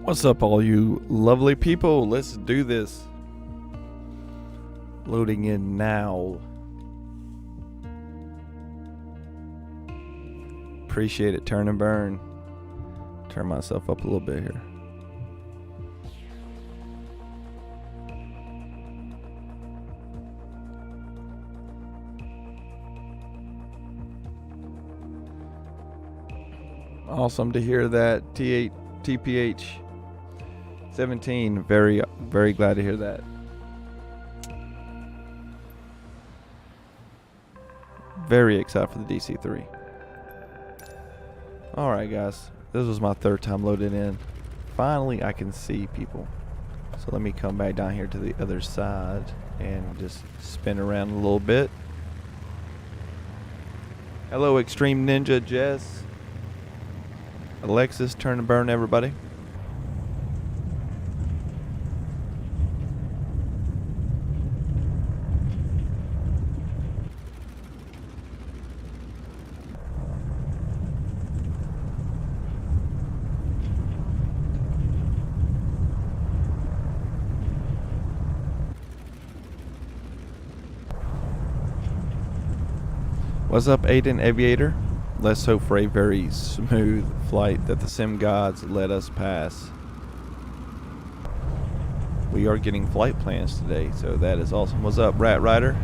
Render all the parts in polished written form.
What's up, all you lovely people? Let's do this. Loading in now. Appreciate it. Turn and burn. Turn myself up a little bit here. Awesome to hear that. TPH17. Very glad to hear that. Very excited for the DC3. Alright guys, this was my third time loading in. Finally I can see people. So let me come back down here to the other side and just spin around a little bit. Hello Extreme Ninja Jess. Alexis, turn and burn everybody. What's up, Aiden Aviator? Let's hope for a very smooth flight that the sim gods let us pass. We are getting flight plans today, so that is awesome. What's up, Rat Rider?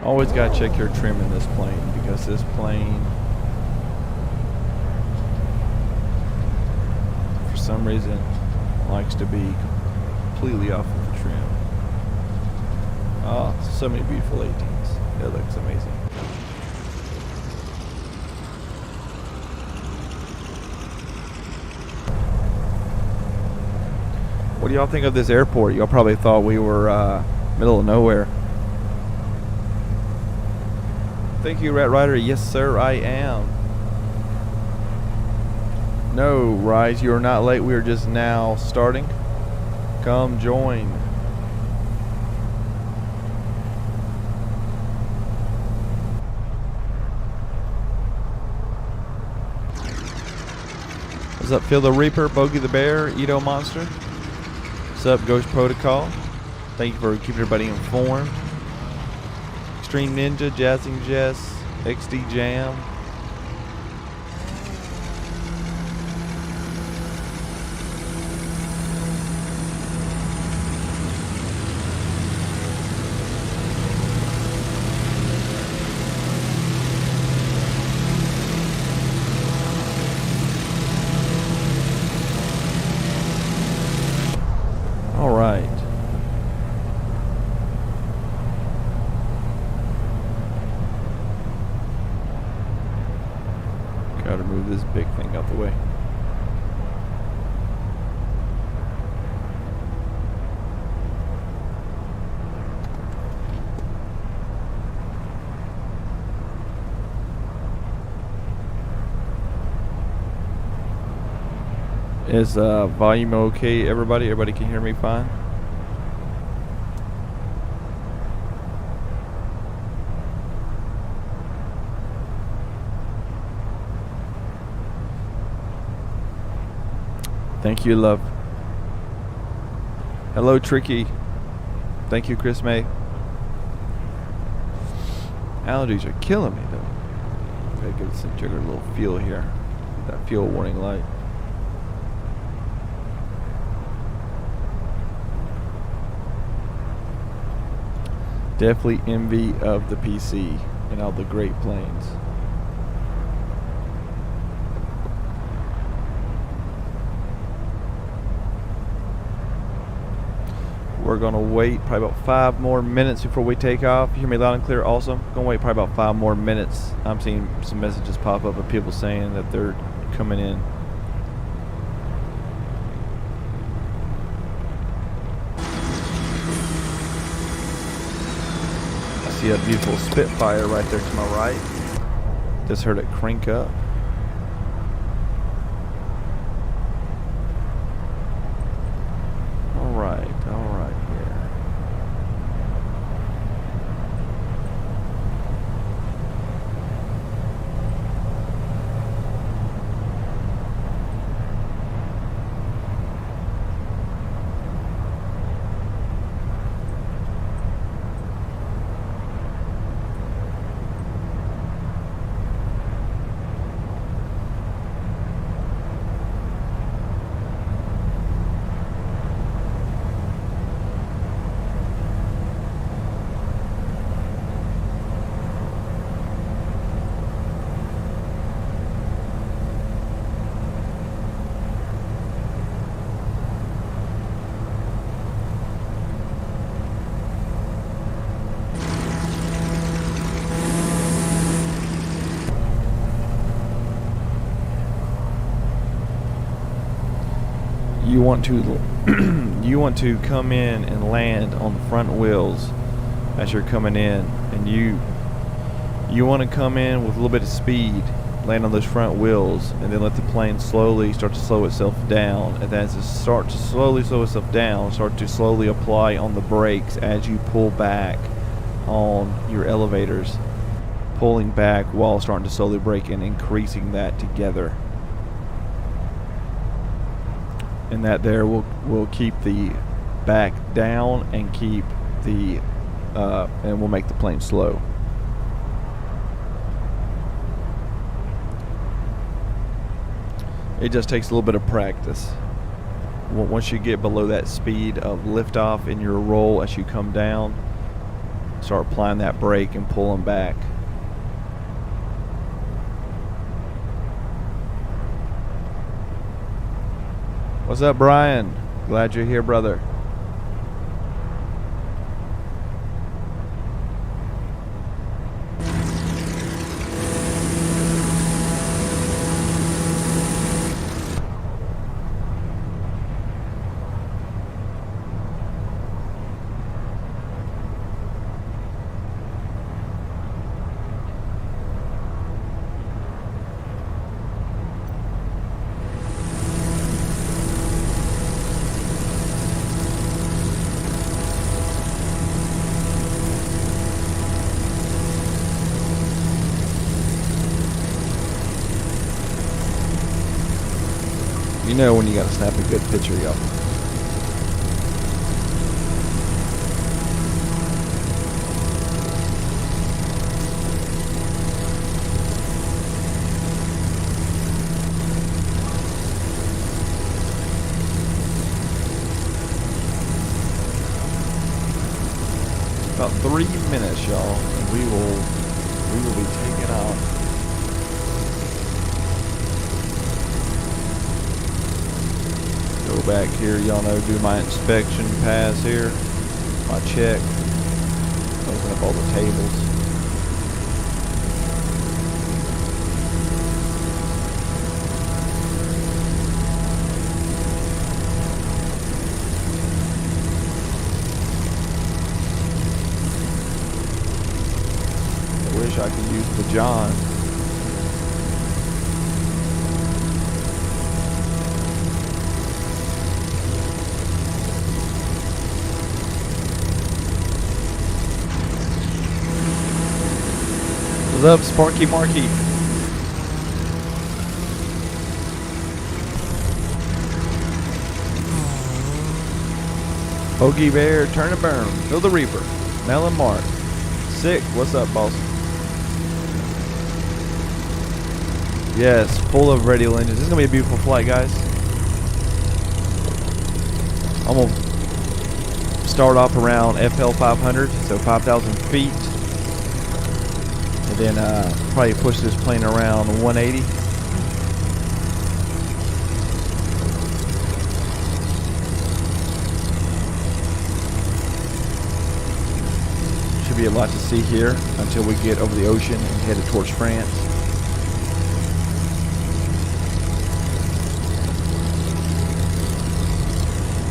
Always gotta check your trim in this plane, because this plane, for some reason, likes to be completely off of the trim. Oh, so many beautiful 18s. It looks amazing. What do y'all think of this airport? Y'all probably thought we were middle of nowhere. Thank you, Rat Rider. Yes, sir, I am. No, Rise, you are not late. We are just now starting. Come join. What's up, Phil the Reaper, Bogey the Bear, Edo Monster? What's up, Ghost Protocol? Thank you for keeping everybody informed. Extreme Ninja, Jazzing Jess, XD Jam. All right. Gotta move this big thing out the way. Is volume okay, everybody? Everybody can hear me fine? Thank you, love. Hello, Tricky. Thank you, Chris May. Allergies are killing me, though. Gotta give this trigger a little feel here. That fuel warning light. Definitely envy of the PC and all the great planes. We're gonna wait probably about 5 more minutes before we take off. You hear me loud and clear? Also, gonna wait probably about 5 more minutes. I'm seeing some messages pop up of people saying that they're coming in. I see a beautiful Spitfire right there to my right. Just heard it crank up. All right here. You want to come in and land on the front wheels as you're coming in, and you want to come in with a little bit of speed, land on those front wheels, and then let the plane slowly start to slow itself down. And as it starts to slowly slow itself down, start to slowly apply on the brakes as you pull back on your elevators, pulling back while starting to slowly brake and increasing that together. And that there will keep the back down and keep the and will make the plane slow. It just takes a little bit of practice. Once you get below that speed of liftoff in your roll, as you come down, start applying that brake and pulling back. What's up, Brian? Glad you're here, brother. You know when you gotta snap a good picture, y'all. About 3 minutes, y'all, and we will be taking off. Go back here, y'all know, do my inspection pass here, my check, open up all the tables. I wish I could use the John. What's up, Sparky Marky? Bogey Bear, turn and burn. Fill the Reaper. Melon Mark. Sick. What's up, boss? Yes, full of radial engines. This is going to be a beautiful flight, guys. I'm going to start off around FL 500, so 5,000 feet. And then probably push this plane around 180. be a lot to see here until we get over the ocean and headed towards France.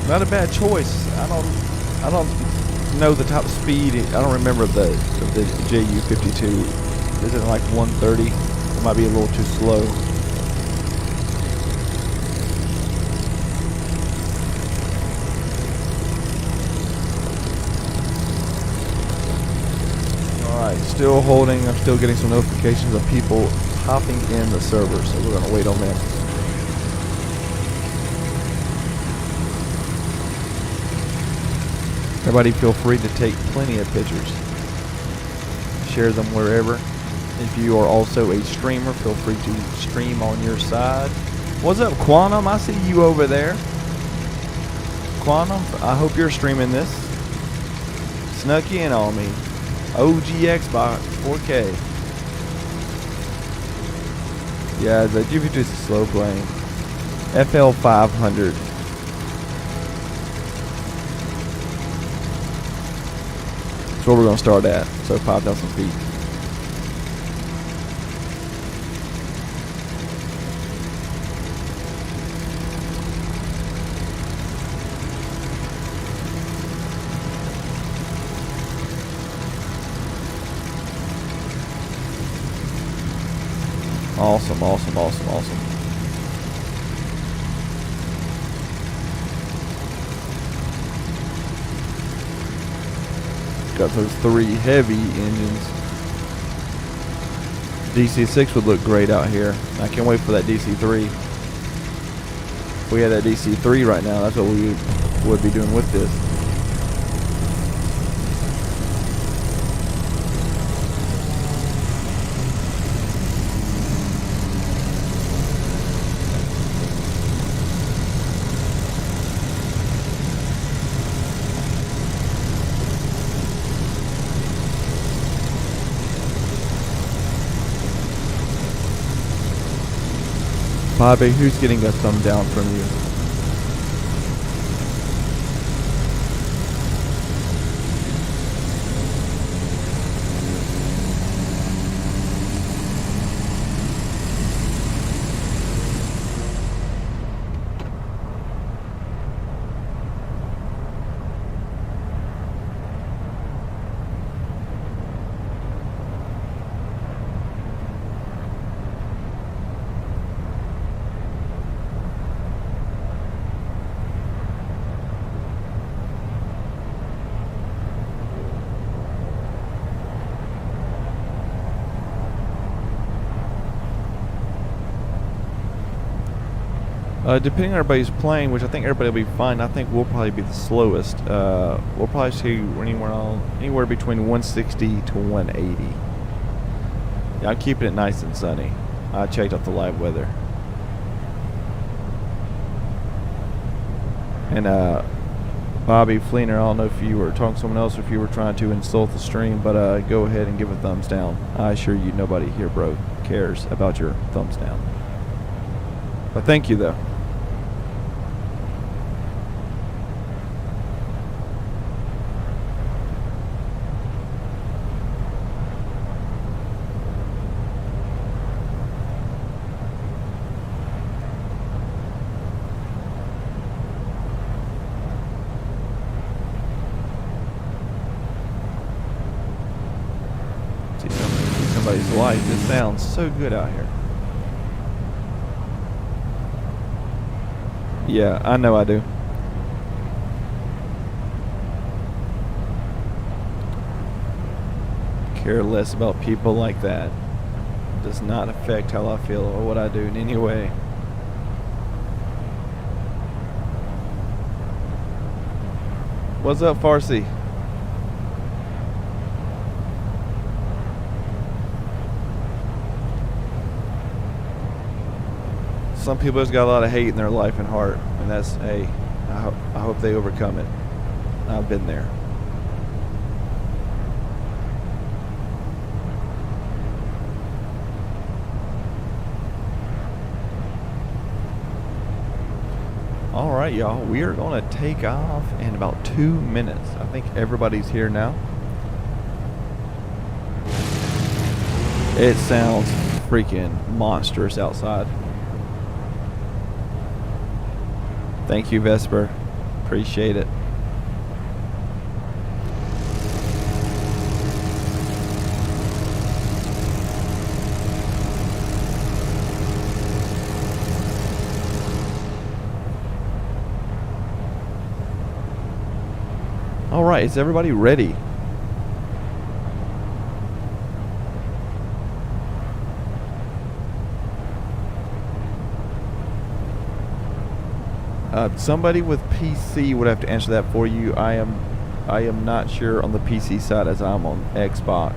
Not a bad choice. I don't know the top speed. I don't remember the JU52. Is it like 130? It might be a little too slow. Alright, still holding. I'm still getting some notifications of people hopping in the server, so we're going to wait on them. Everybody feel free to take plenty of pictures. Share them wherever. If you are also a streamer, feel free to stream on your side. What's up, Quantum? I see you over there. Quantum, I hope you're streaming this. Snuck in on me. OG Xbox 4K. Yeah, the GP2 is a slow plane. FL 500. That's where we're going to start at. So 5,000 feet. Awesome, awesome, awesome, awesome. Got those 3 heavy engines. DC6 would look great out here. I can't wait for that DC3. If we had that DC3 right now, that's what we would be doing with this. Bobby, who's getting a thumb down from you? Depending on everybody's playing, which I think everybody will be fine, I think we'll probably be the slowest. We'll probably see anywhere between 160 to 180. Yeah, I'm keeping it nice and sunny. I checked out the live weather. And Bobby Fleener, I don't know if you were talking to someone else or if you were trying to insult the stream, but go ahead and give a thumbs down. I assure you nobody here, bro, cares about your thumbs down. But thank you, though. Somebody's life. It sounds so good out here. Yeah, I know I do. Care less about people like that. Does not affect how I feel or what I do in any way. What's up, Farsi? Some people just got a lot of hate in their life and heart, and that's, hey, I hope they overcome it. I've been there. All right, y'all, we are going to take off in about 2 minutes. I think everybody's here now. It sounds freaking monstrous outside. Thank you, Vesper. Appreciate it. All right, is everybody ready? Somebody with PC would have to answer that for you. I am not sure on the PC side as I'm on Xbox.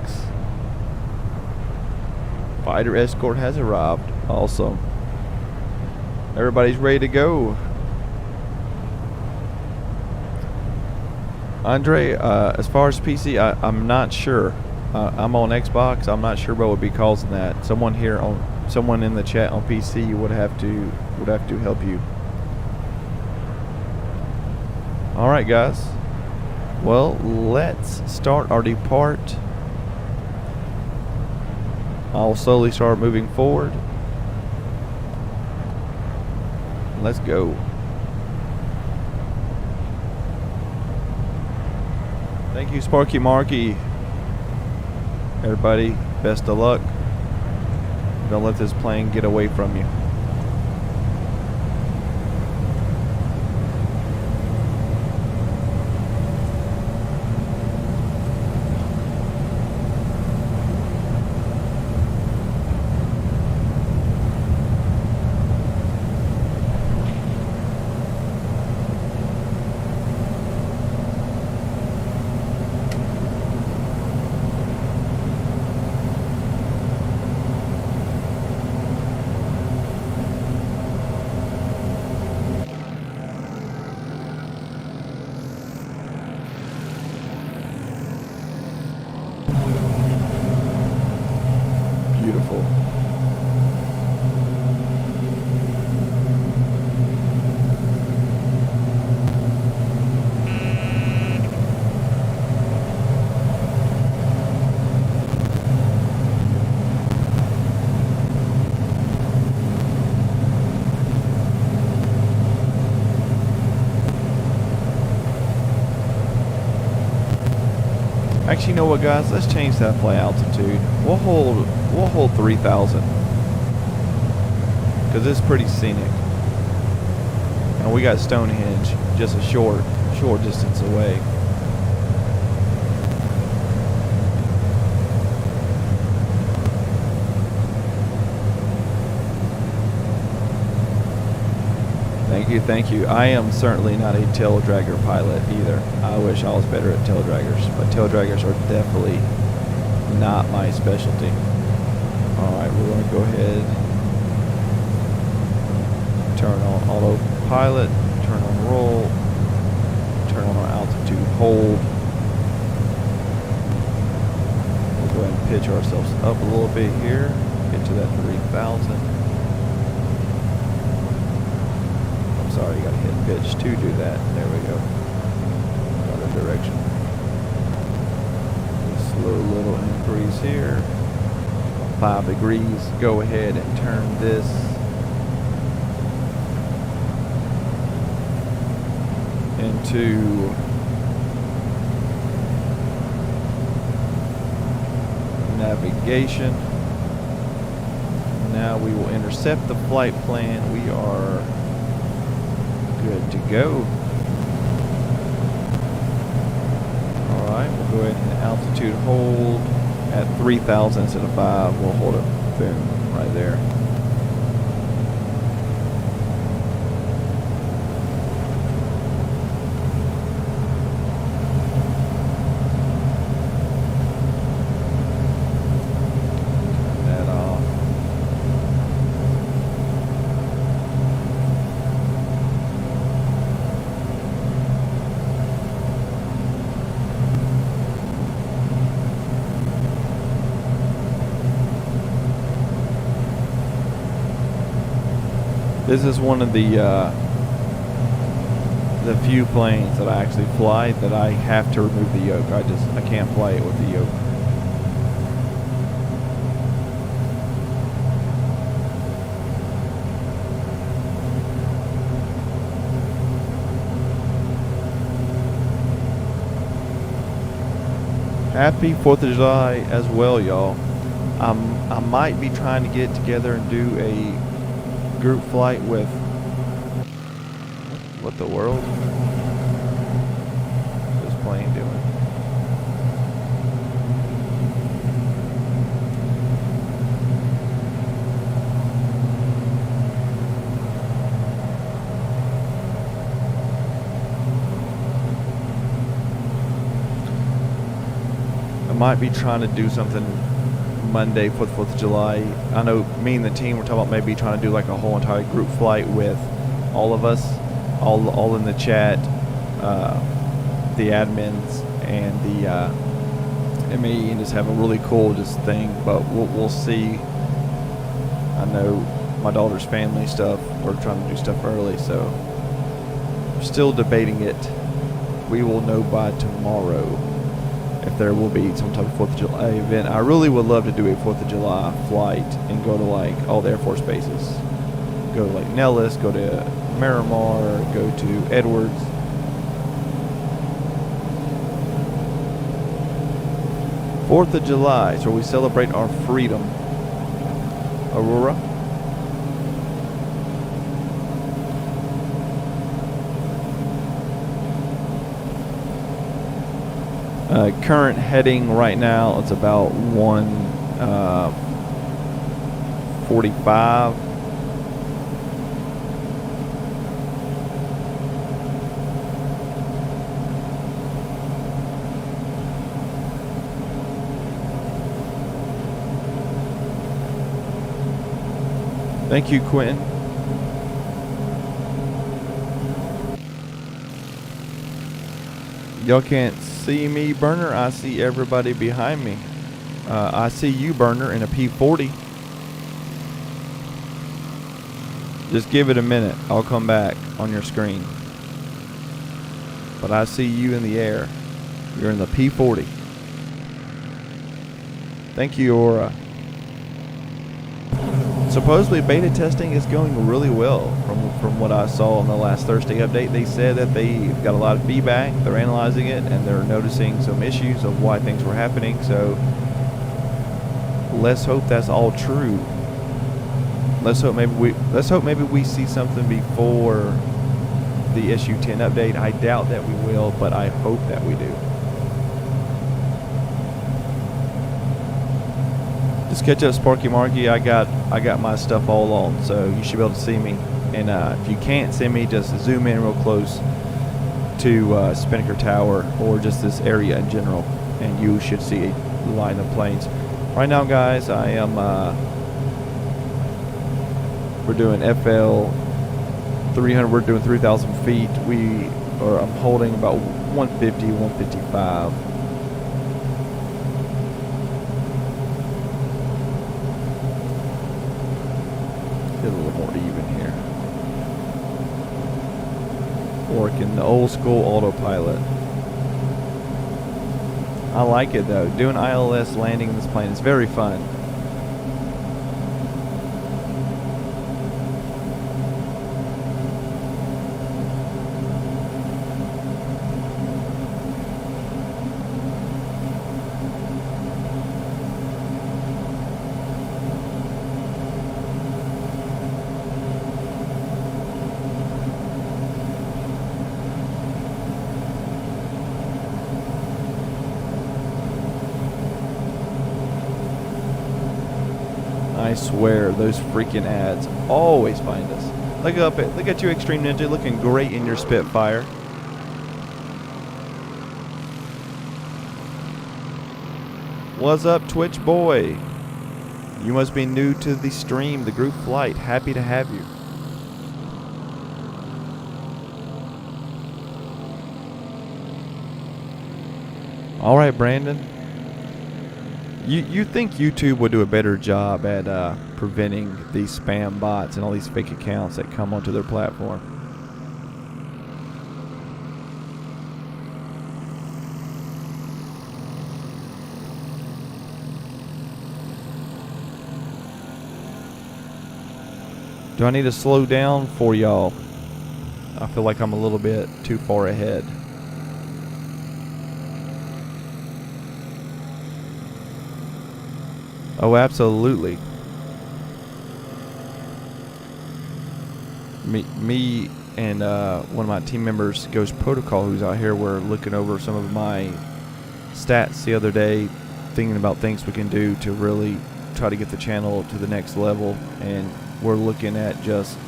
Fighter escort has arrived. Awesome. Everybody's ready to go. Andre, as far as PC, I'm not sure. I'm on Xbox. I'm not sure what would be causing that. Someone in the chat on PC would have to help you. All right, guys. Well, let's start our depart. I'll slowly start moving forward. Let's go. Thank you, Sparky Marky. Everybody, best of luck. Don't let this plane get away from you. Beautiful. Actually, you know what, guys? Let's change that flight altitude. We'll hold 3,000 because it's pretty scenic, and we got Stonehenge just a short distance away. Thank you. I am certainly not a tail dragger pilot either. I wish I was better at tail draggers, but tail draggers are definitely not my specialty. Alright, we're going to go ahead, turn on autopilot, turn on roll, turn on our altitude hold. We'll go ahead and pitch ourselves up a little bit here, get to that 3,000. Sorry, you gotta hit pitch to do that. There we go. Other direction. Slow little increase here. 5 degrees. Go ahead and turn this into navigation. Now we will intercept the flight plan. We are good to go. Alright, we'll go ahead and altitude hold at 3,000 instead of 5. We'll hold it, boom, right there. Turn that off. This is one of the few planes that I actually fly that I have to remove the yoke. I can't fly it with the yoke. Happy 4th of July as well, y'all. I might be trying to get together and do a group flight with... What the world? What's this plane doing? Might be trying to do something Monday for the 4th of July. I know me and the team were talking about maybe trying to do like a whole entire group flight with all of us, all in the chat, the admins and the ME, and just have a really cool just thing. But we'll see. I know my daughter's family stuff. We're trying to do stuff early, so we're still debating it. We will know by tomorrow if there will be some type of 4th of July event. I really would love to do a 4th of July flight and go to like all the Air Force bases. Go to like Nellis, go to Miramar, go to Edwards. Fourth of July, so we celebrate our freedom. Aurora. Current heading right now, it's about 1:45. Thank you, Quentin. Y'all can't see me, Burner. I see everybody behind me. I see you, Burner, in a P40. Just give it a minute. I'll come back on your screen. But I see you in the air. You're in the P40. Thank you, Aura. Supposedly beta testing is going really well from what I saw on the last Thursday update. They said that they got a lot of feedback, they're analyzing it, and they're noticing some issues of why things were happening. So let's hope that's all true. Let's hope maybe we see something before the issue 10 update. I doubt that we will, but I hope that we do. Just catch up, Sparky Marky. I got my stuff all on, so you should be able to see me. And if you can't see me, just zoom in real close to Spinnaker Tower or just this area in general, and you should see a line of planes. Right now, guys, I am. We're doing FL 300. We're doing 3,000 feet. I'm holding about 150, 155. Get a little more even here. Working the old school autopilot. I like it though. Doing ILS landing in this plane is very fun. I swear, those freaking ads always find us. Look at you, Extreme Ninja, looking great in your Spitfire. What's up, Twitch boy? You must be new to the stream, the group flight. Happy to have you. All right, Brandon. You think YouTube would do a better job at preventing these spam bots and all these fake accounts that come onto their platform? Do I need to slow down for y'all? I feel like I'm a little bit too far ahead. Oh, absolutely. Me and one of my team members, Ghost Protocol, who's out here, were looking over some of my stats the other day, thinking about things we can do to really try to get the channel to the next level. And we're looking at just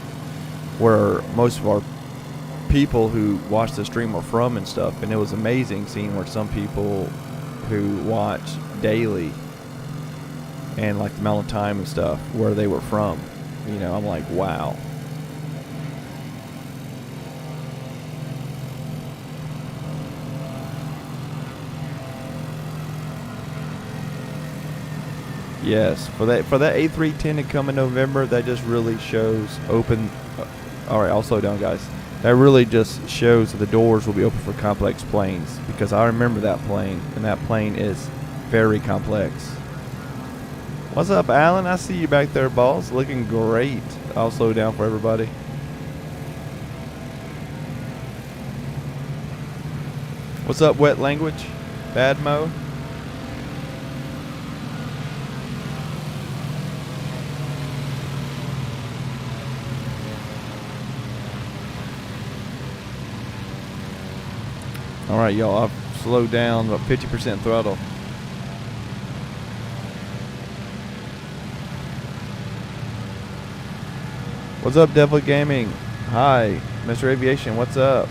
where most of our people who watch the stream are from and stuff. And it was amazing seeing where some people who watch daily and like the amount of time and stuff where they were from. You know, I'm like, wow. Yes, for that A310 to come in November, that just really shows open. All right, I'll slow down, guys. That really just shows that the doors will be open for complex planes, because I remember that plane, and that plane is very complex. What's up, Alan? I see you back there, boss. Looking great. I'll slow down for everybody. What's up, Wet Language? Bad Mo? Alright, y'all, I've slowed down about 50% throttle. What's up, Devil Gaming? Hi, Mr. Aviation, what's up?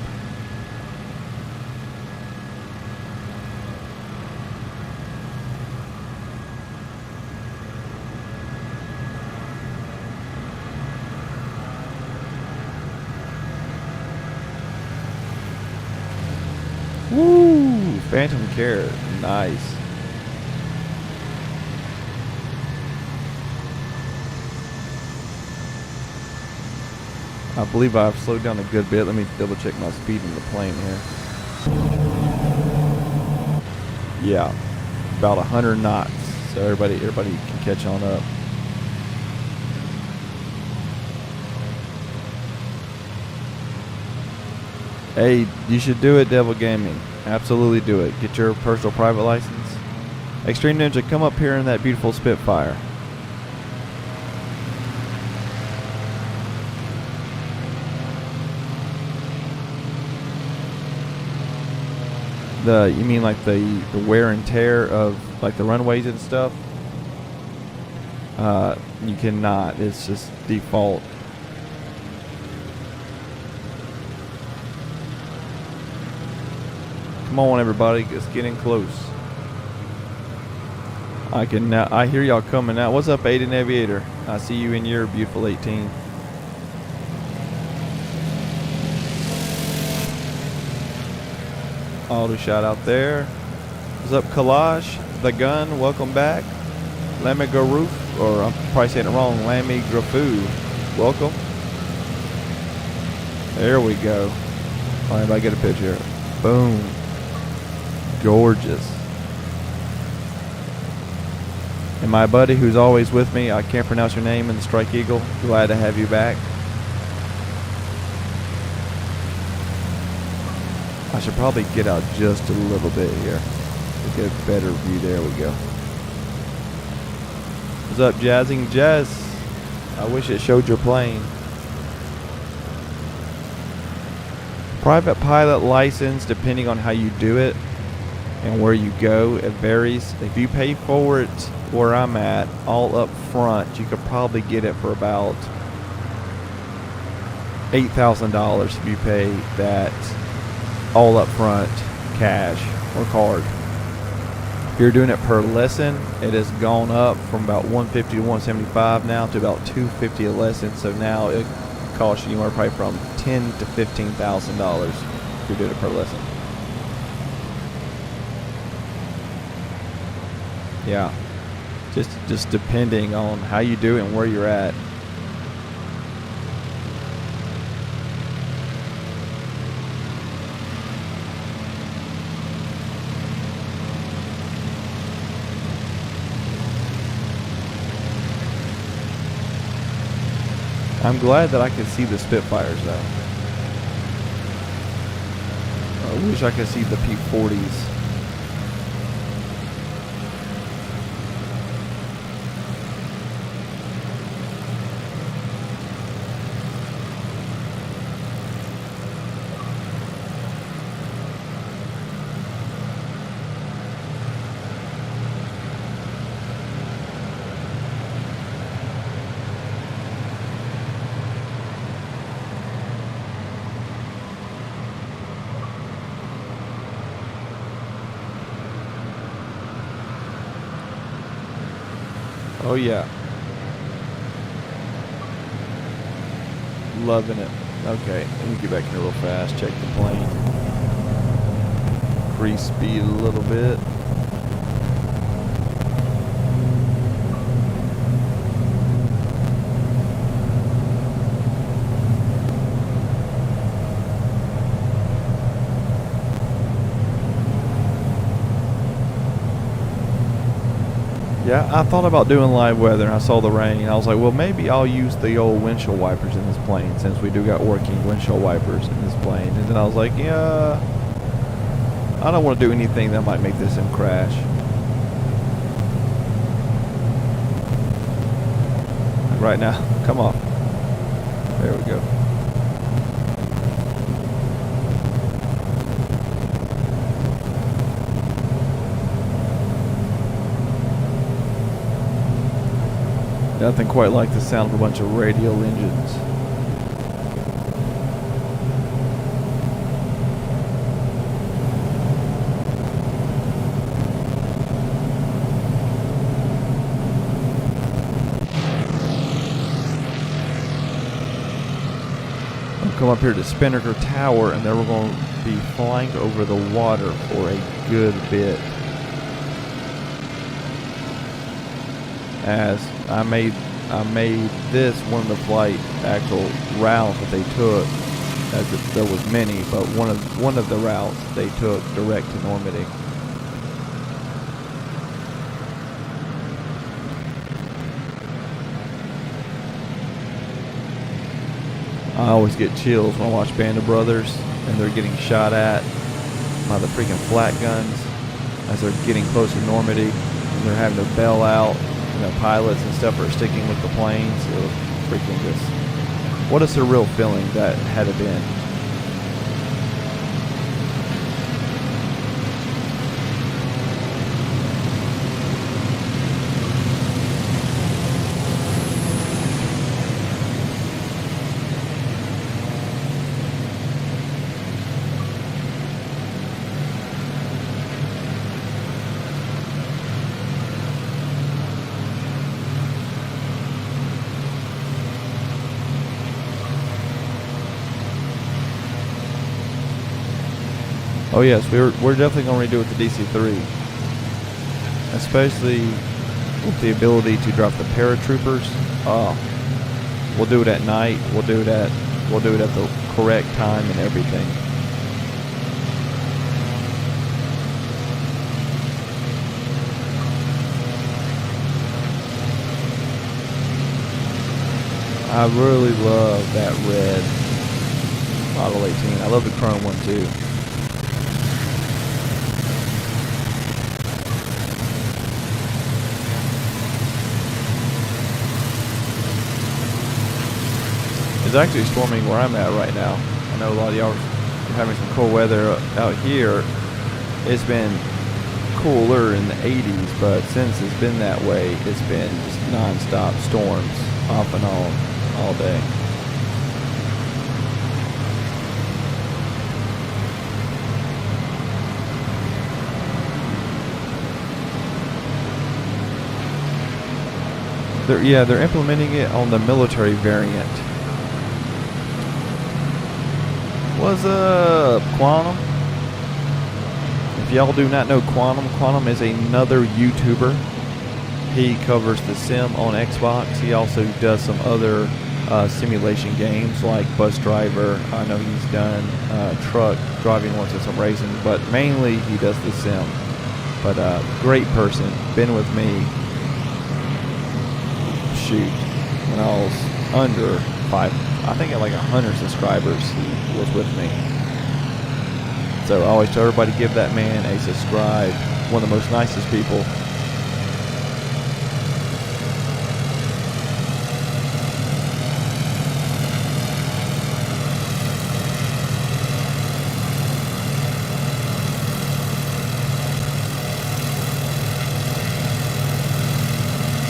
Woo! Phantom Carrot. Nice. I believe I've slowed down a good bit. Let me double check my speed in the plane here. Yeah, about 100 knots. So everybody can catch on up. Hey, you should do it, Devil Gaming. Absolutely do it. Get your personal private license. Extreme Ninja, come up here in that beautiful Spitfire. You mean like the wear and tear of like the runways and stuff? You cannot. It's just default. Come on, everybody, it's getting close. I can now. I hear y'all coming out. What's up, Aiden Aviator? I see you in your beautiful 18. Auto shot out there. What's up, Kalash? The Gun, welcome back. Lamigaroof, or I'm probably saying it wrong. Lamigrafu, welcome. There we go. All right, I get a picture. Boom. Gorgeous. And my buddy who's always with me, I can't pronounce your name, in the Strike Eagle. Glad to have you back. I should probably get out just a little bit here to get a better view. There we go. What's up, Jazzing Jess? I wish it showed your plane. Private pilot license, depending on how you do it and where you go, it varies. If you pay for it where I'm at, all up front, you could probably get it for about $8,000 if you pay that all up front, cash or card. If you're doing it per lesson, it has gone up from about $150 to $175 now to about $250 a lesson. So now it costs you anywhere probably from $10,000 to $15,000 if you're doing it per lesson. Yeah, just depending on how you do it and where you're at. I'm glad that I can see the Spitfires though. I wish I could see the P-40s. Oh yeah. Loving it. Okay, let me get back here real fast. Check the plane. Increase speed a little bit. Yeah, I thought about doing live weather and I saw the rain. I was like, well, maybe I'll use the old windshield wipers in this plane since we do got working windshield wipers in this plane. And then I was like, yeah, I don't want to do anything that might make this sim crash. Right now, come on. There we go. Nothing quite like the sound of a bunch of radial engines. I'll come up here to Spinnaker Tower and then we're going to be flying over the water for a good bit. As I made this one of the flight actual routes that they took, as there was many, but one of the routes they took direct to Normandy. I always get chills when I watch Band of Brothers and they're getting shot at by the freaking flat guns as they're getting close to Normandy and they're having to bail out. The pilots and stuff are sticking with the planes. It was freaking just, what a surreal feeling that had it been. Oh yes, we're definitely going to redo it with the DC-3, especially with the ability to drop the paratroopers. We'll do it at night. We'll do it at the correct time and everything. I really love that red Model 18. I love the chrome one too. It's actually storming where I'm at right now. I know a lot of y'all are having some cool weather out here. It's been cooler in the 80s, but since it's been that way, it's been just non-stop storms off and on all day. They're implementing it on the military variant. What's up, Quantum? If y'all do not know Quantum is another YouTuber. He covers the sim on Xbox. He also does some other simulation games like Bus Driver. I know he's done truck driving once at some racing, but mainly he does the sim. But great person. Been with me, when I was under 100 subscribers, he was with me. So I always tell everybody, give that man a subscribe. One of the most nicest people.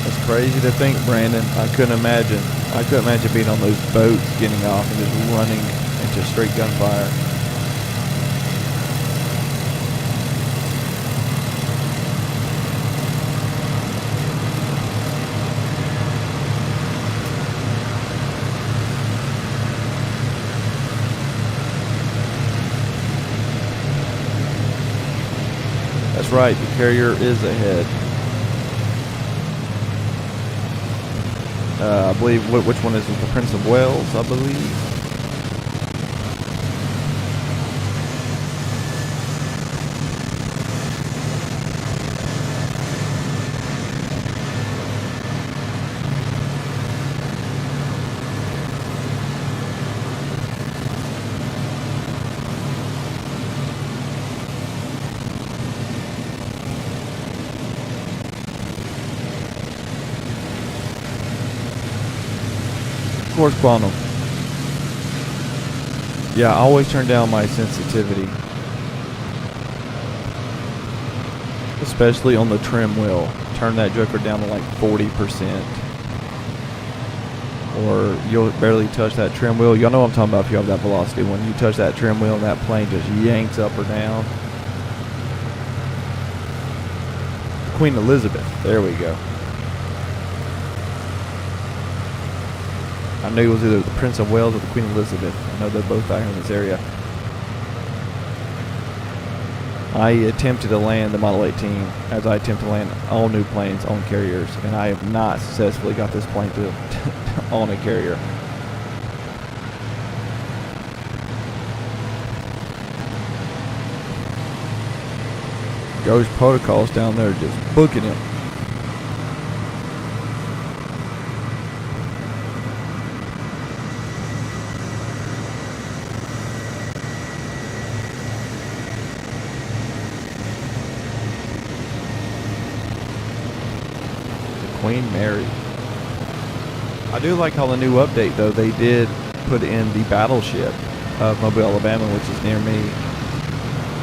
It's crazy to think, Brandon. I couldn't imagine being on those boats, getting off and just running into straight gunfire. That's right, the carrier is ahead. I believe, which one is it? The Prince of Wales, I believe. Of course, Quantum. Yeah, I always turn down my sensitivity, especially on the trim wheel. Turn that joker down to like 40%, or you'll barely touch that trim wheel. Y'all know what I'm talking about if you have that velocity. When you touch that trim wheel and that plane just yanks up or down. Queen Elizabeth. There we go. I knew it was either the Prince of Wales or the Queen Elizabeth. I know they're both out here in this area. I attempted to land the Model 18 as I attempt to land all new planes on carriers, and I have not successfully got this plane to on a carrier. Ghost Protocol's down there just booking him. Queen Mary. I do like how the new update, though, they did put in the battleship of Mobile, Alabama, which is near me.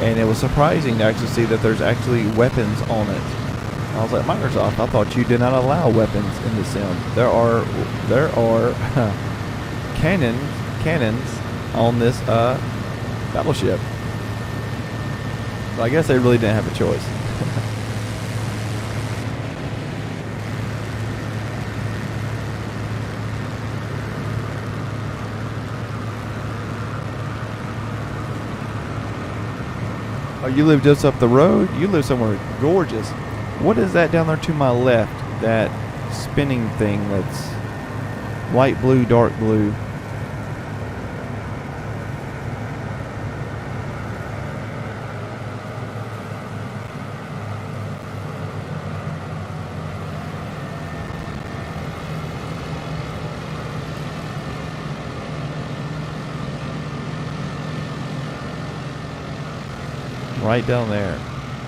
And it was surprising to actually see that there's actually weapons on it. I was like, Microsoft, I thought you did not allow weapons in the sim. There are cannons on this battleship. So I guess they really didn't have a choice. Oh, you live just up the road? You live somewhere gorgeous. What is that down there to my left? That spinning thing that's light blue, dark blue. Right down there.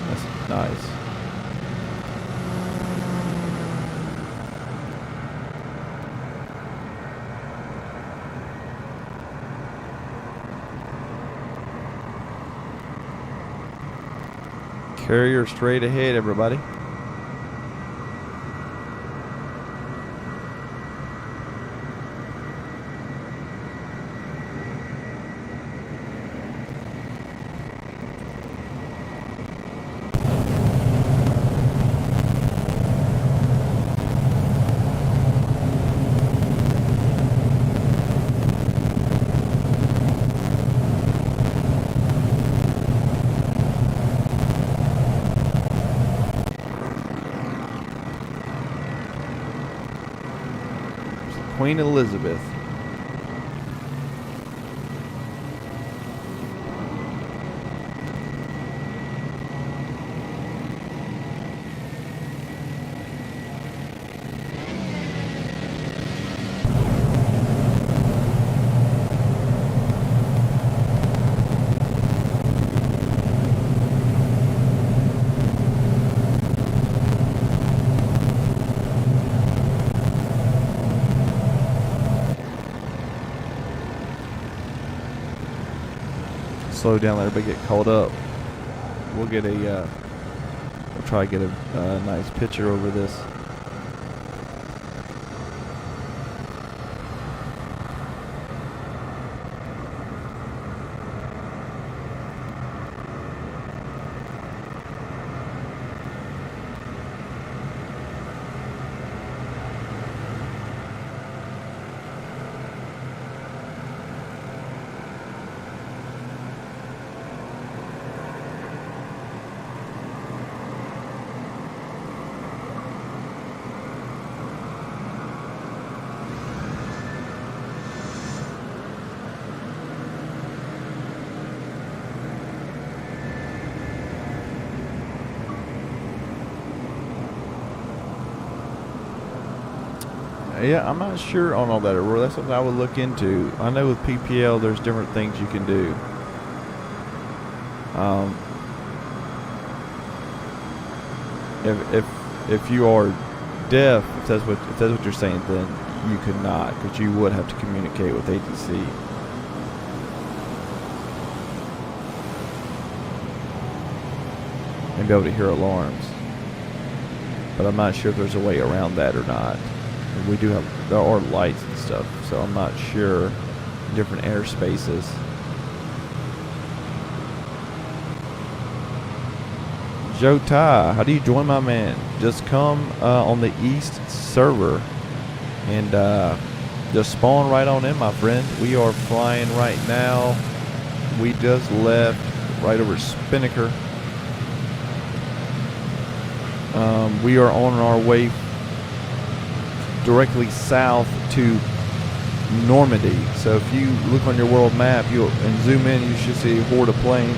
That's nice. Carrier straight ahead, everybody. Queen Elizabeth. Slow down, let everybody get caught up. We'll get a, we'll try to get a nice picture over this. Yeah, I'm not sure on all that, Aurora. That's something I would look into. I know with PPL, there's different things you can do. If you are deaf, if that's what you're saying, then you could not, because you would have to communicate with ATC. And be able to hear alarms. But I'm not sure if there's a way around that or not. We do have, there are lights and stuff, so I'm not sure different airspaces. Joe Tai, how do you join, my man? Just come on the east server and just spawn right on in, my friend. We are flying right now. We just left right over Spinnaker. We are on our way directly south to Normandy. So if you look on your world map and zoom in, you should see a horde of planes.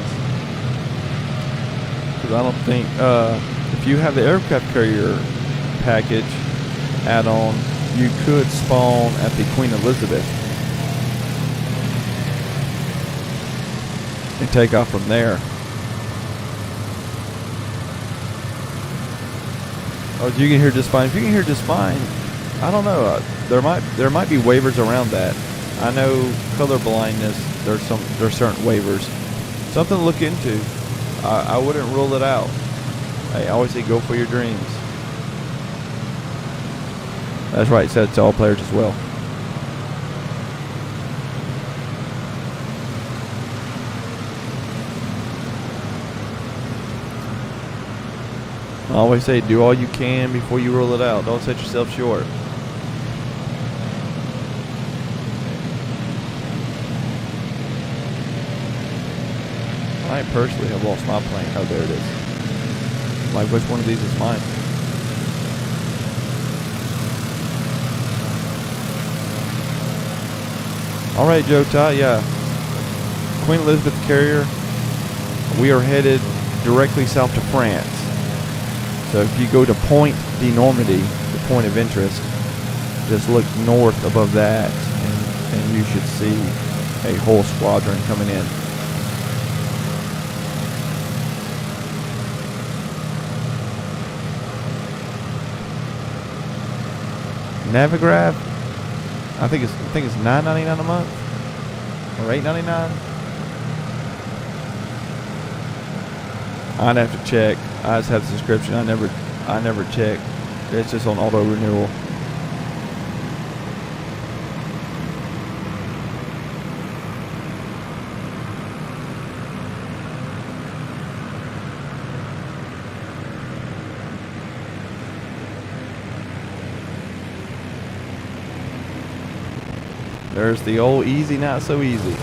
Because I don't think, if you have the aircraft carrier package add-on, you could spawn at the Queen Elizabeth and take off from there. Oh, you can hear just fine. If you can hear just fine, I don't know. There might be waivers around that. I know color blindness. There's certain waivers. Something to look into. I wouldn't rule it out. I always say go for your dreams. That's right. Said to all players as well. I always say do all you can before you rule it out. Don't set yourself short. I personally have lost my plane. Oh, there it is. Like, which one of these is mine? Alright, Joe Tai, yeah. Queen Elizabeth carrier. We are headed directly south to France. So if you go to Point de Normandy, the point of interest, just look north above that and you should see a whole squadron coming in. Navigraph, I think it's $9.99 a month or $8.99. I'd have to check. I just have the subscription. I never check. It's just on auto renewal. There's the old easy, not so easy.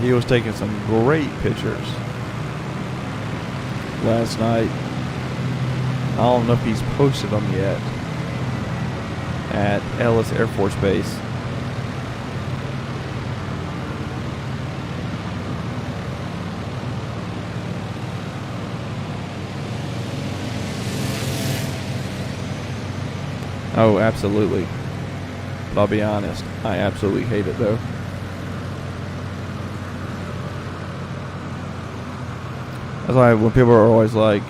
He was taking some great pictures last night. I don't know if he's posted them yet at Ellis Air Force Base. Oh, absolutely. But I'll be honest, I absolutely hate it though. That's why when people are always like,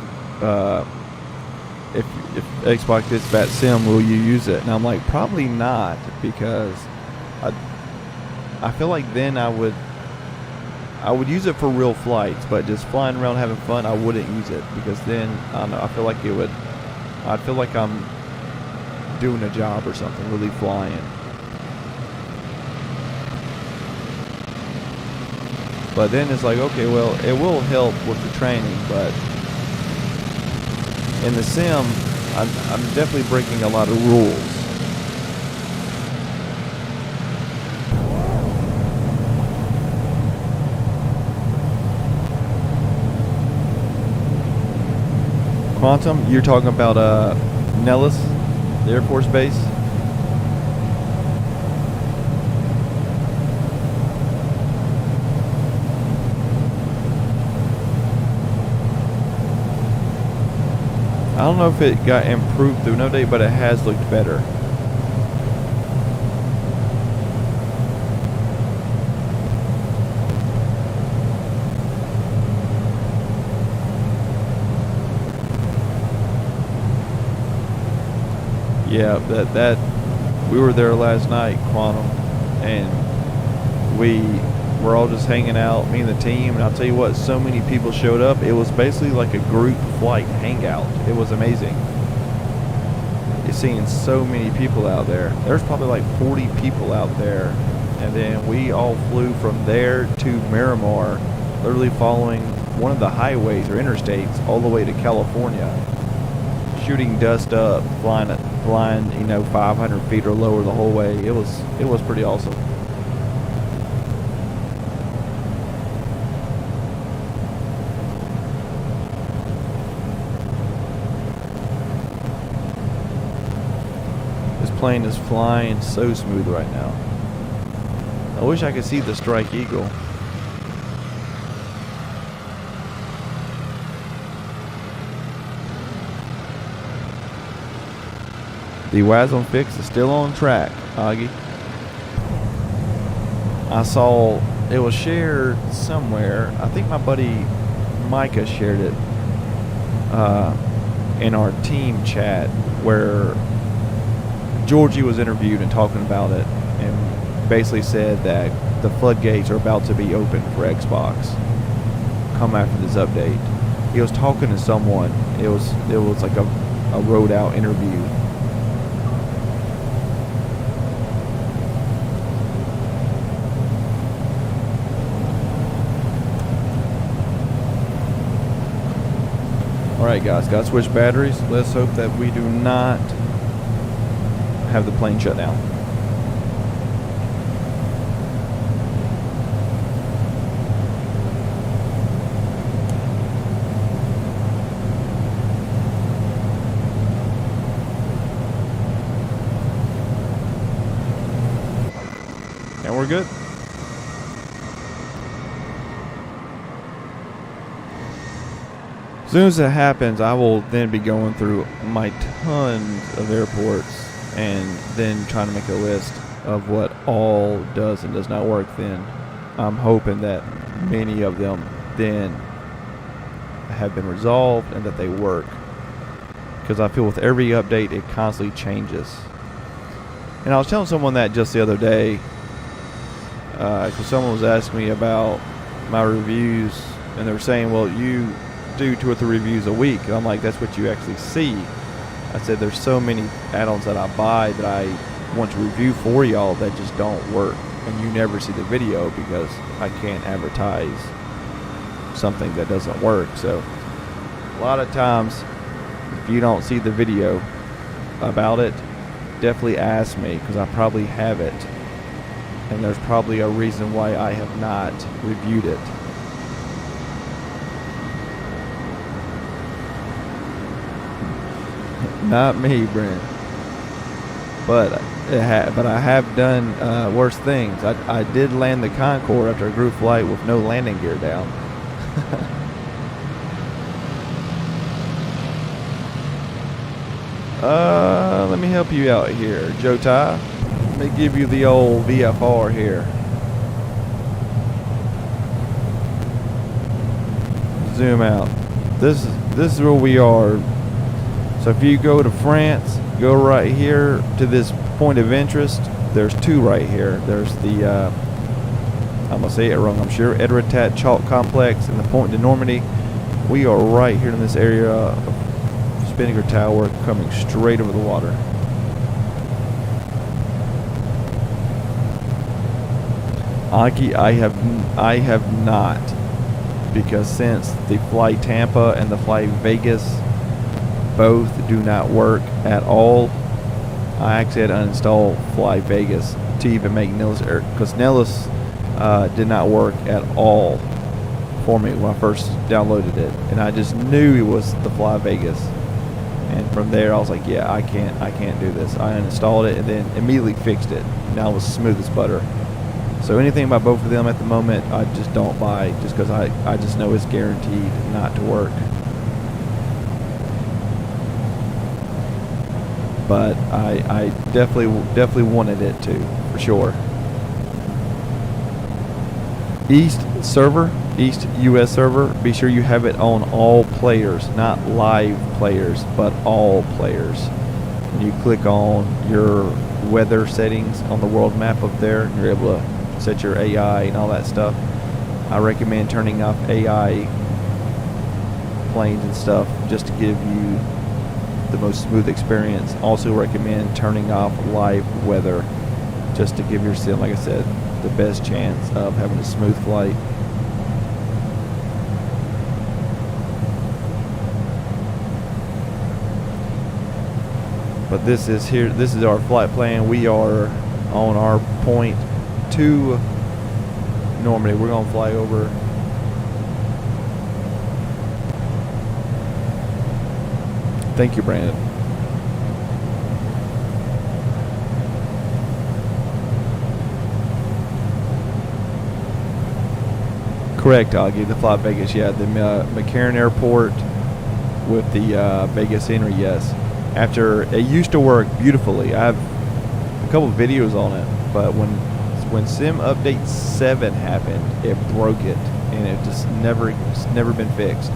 if Xbox gets Bat Sim, will you use it? And I'm like, probably not, because I feel like then I would use it for real flights, but just flying around having fun, I wouldn't use it, because then I don't know, I feel like I'd feel like I'm doing a job or something, really flying. But then it's like, okay, well, it will help with the training, but in the sim, I'm definitely breaking a lot of rules. Quantum, you're talking about Nellis, the Air Force Base? I don't know if it got improved through no date, but it has looked better. Yeah, that we were there last night, Quantum, and we were all just hanging out, me and the team, and I'll tell you what, so many people showed up. It was basically like a group flight hangout. It was amazing. You're seeing so many people out there. There's probably like 40 people out there, and then we all flew from there to Miramar, literally following one of the highways or interstates all the way to California, shooting dust up, flying, you know, 500 feet or lower the whole way. It was pretty awesome. This plane is flying so smooth right now. I wish I could see the Strike Eagle. The WASM fix is still on track, Augie. I saw it was shared somewhere. I think my buddy Micah shared it in our team chat, where Georgie was interviewed and talking about it, and basically said that the floodgates are about to be open for Xbox come after this update. He was talking to someone. It was like a road out interview. Alright guys, gotta switch batteries. Let's hope that we do not have the plane shut down. And we're good. As soon as it happens, I will then be going through my tons of airports and then trying to make a list of what all does and does not work. Then I'm hoping that many of them then have been resolved and that they work, because I feel with every update it constantly changes. And I was telling someone that just the other day, because someone was asking me about my reviews, and they were saying, well, you do 2 or 3 reviews a week. And I'm like, that's what you actually see. I said there's so many add-ons that I buy that I want to review for y'all that just don't work, and you never see the video because I can't advertise something that doesn't work. So a lot of times if you don't see the video about it, definitely ask me, because I probably have it, and there's probably a reason why I have not reviewed it. Not me, Brent. But I have done worse things. I did land the Concorde after a group flight with no landing gear down. Let me help you out here, Joe Ty. Let me give you the old VFR here. Zoom out. This is where we are. So if you go to France, go right here to this point of interest. There's 2 right here. There's the, I'm going to say it wrong, I'm sure, Etretat Chalk Complex, and the point to Normandy. We are right here in this area of Spinnaker Tower, coming straight over the water. Aki, I have not, because since the Fly Tampa and the Fly Vegas both do not work at all, I actually had to uninstall Fly Vegas to even make Nellis, because Nellis did not work at all for me when I first downloaded it, and I just knew it was the Fly Vegas. And from there I was like, yeah, I can't do this. I uninstalled it and then immediately fixed it. Now it was smooth as butter. So anything about both of them at the moment, I just don't buy, just because I just know it's guaranteed not to work. but I definitely wanted it to, for sure. East US server, be sure you have it on all players, not live players, but all players. When you click on your weather settings on the world map up there, you're able to set your AI and all that stuff. I recommend turning off AI planes and stuff just to give you the most smooth experience. Also recommend turning off live weather just to give your sim, like I said, the best chance of having a smooth flight. But this is our flight plan. We are on our point to Normandy. We're gonna fly over. Thank you, Brandon. Correct, Augie. The fly Vegas, yeah. The McCarran Airport with the Vegas scenery, yes. After it used to work beautifully. I have a couple of videos on it, but when Sim Update 7 happened, it broke it, and it just it's never been fixed.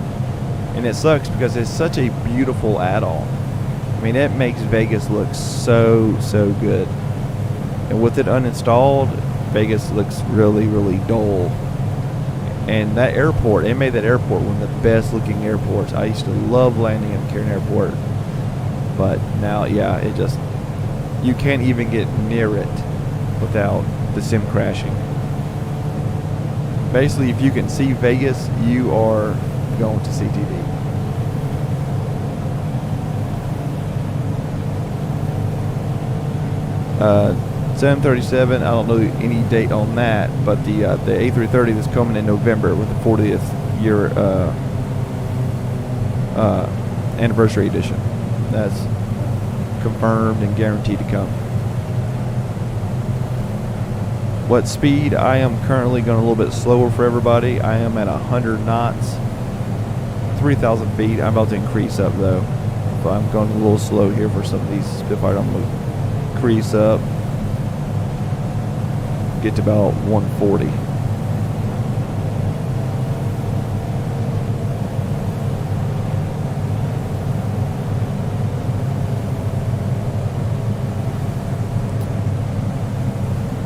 And it sucks because it's such a beautiful add-on. I mean, it makes Vegas look so good. And with it uninstalled, Vegas looks really dull. And that airport, it made that airport one of the best looking airports. I used to love landing at McCarran Airport. But now, yeah, it just, you can't even get near it without the sim crashing. Basically, if you can see Vegas, you are going to CTV. Uh, 737, I don't know any date on that, but the A330 that's coming in November with the 40th year anniversary edition. That's confirmed and guaranteed to come. What speed? I am currently going a little bit slower for everybody. I am at 100 knots, 3,000 feet. I'm about to increase up though. But I'm going a little slow here for some of these Spitfire. I'm going to increase up, get to about 140.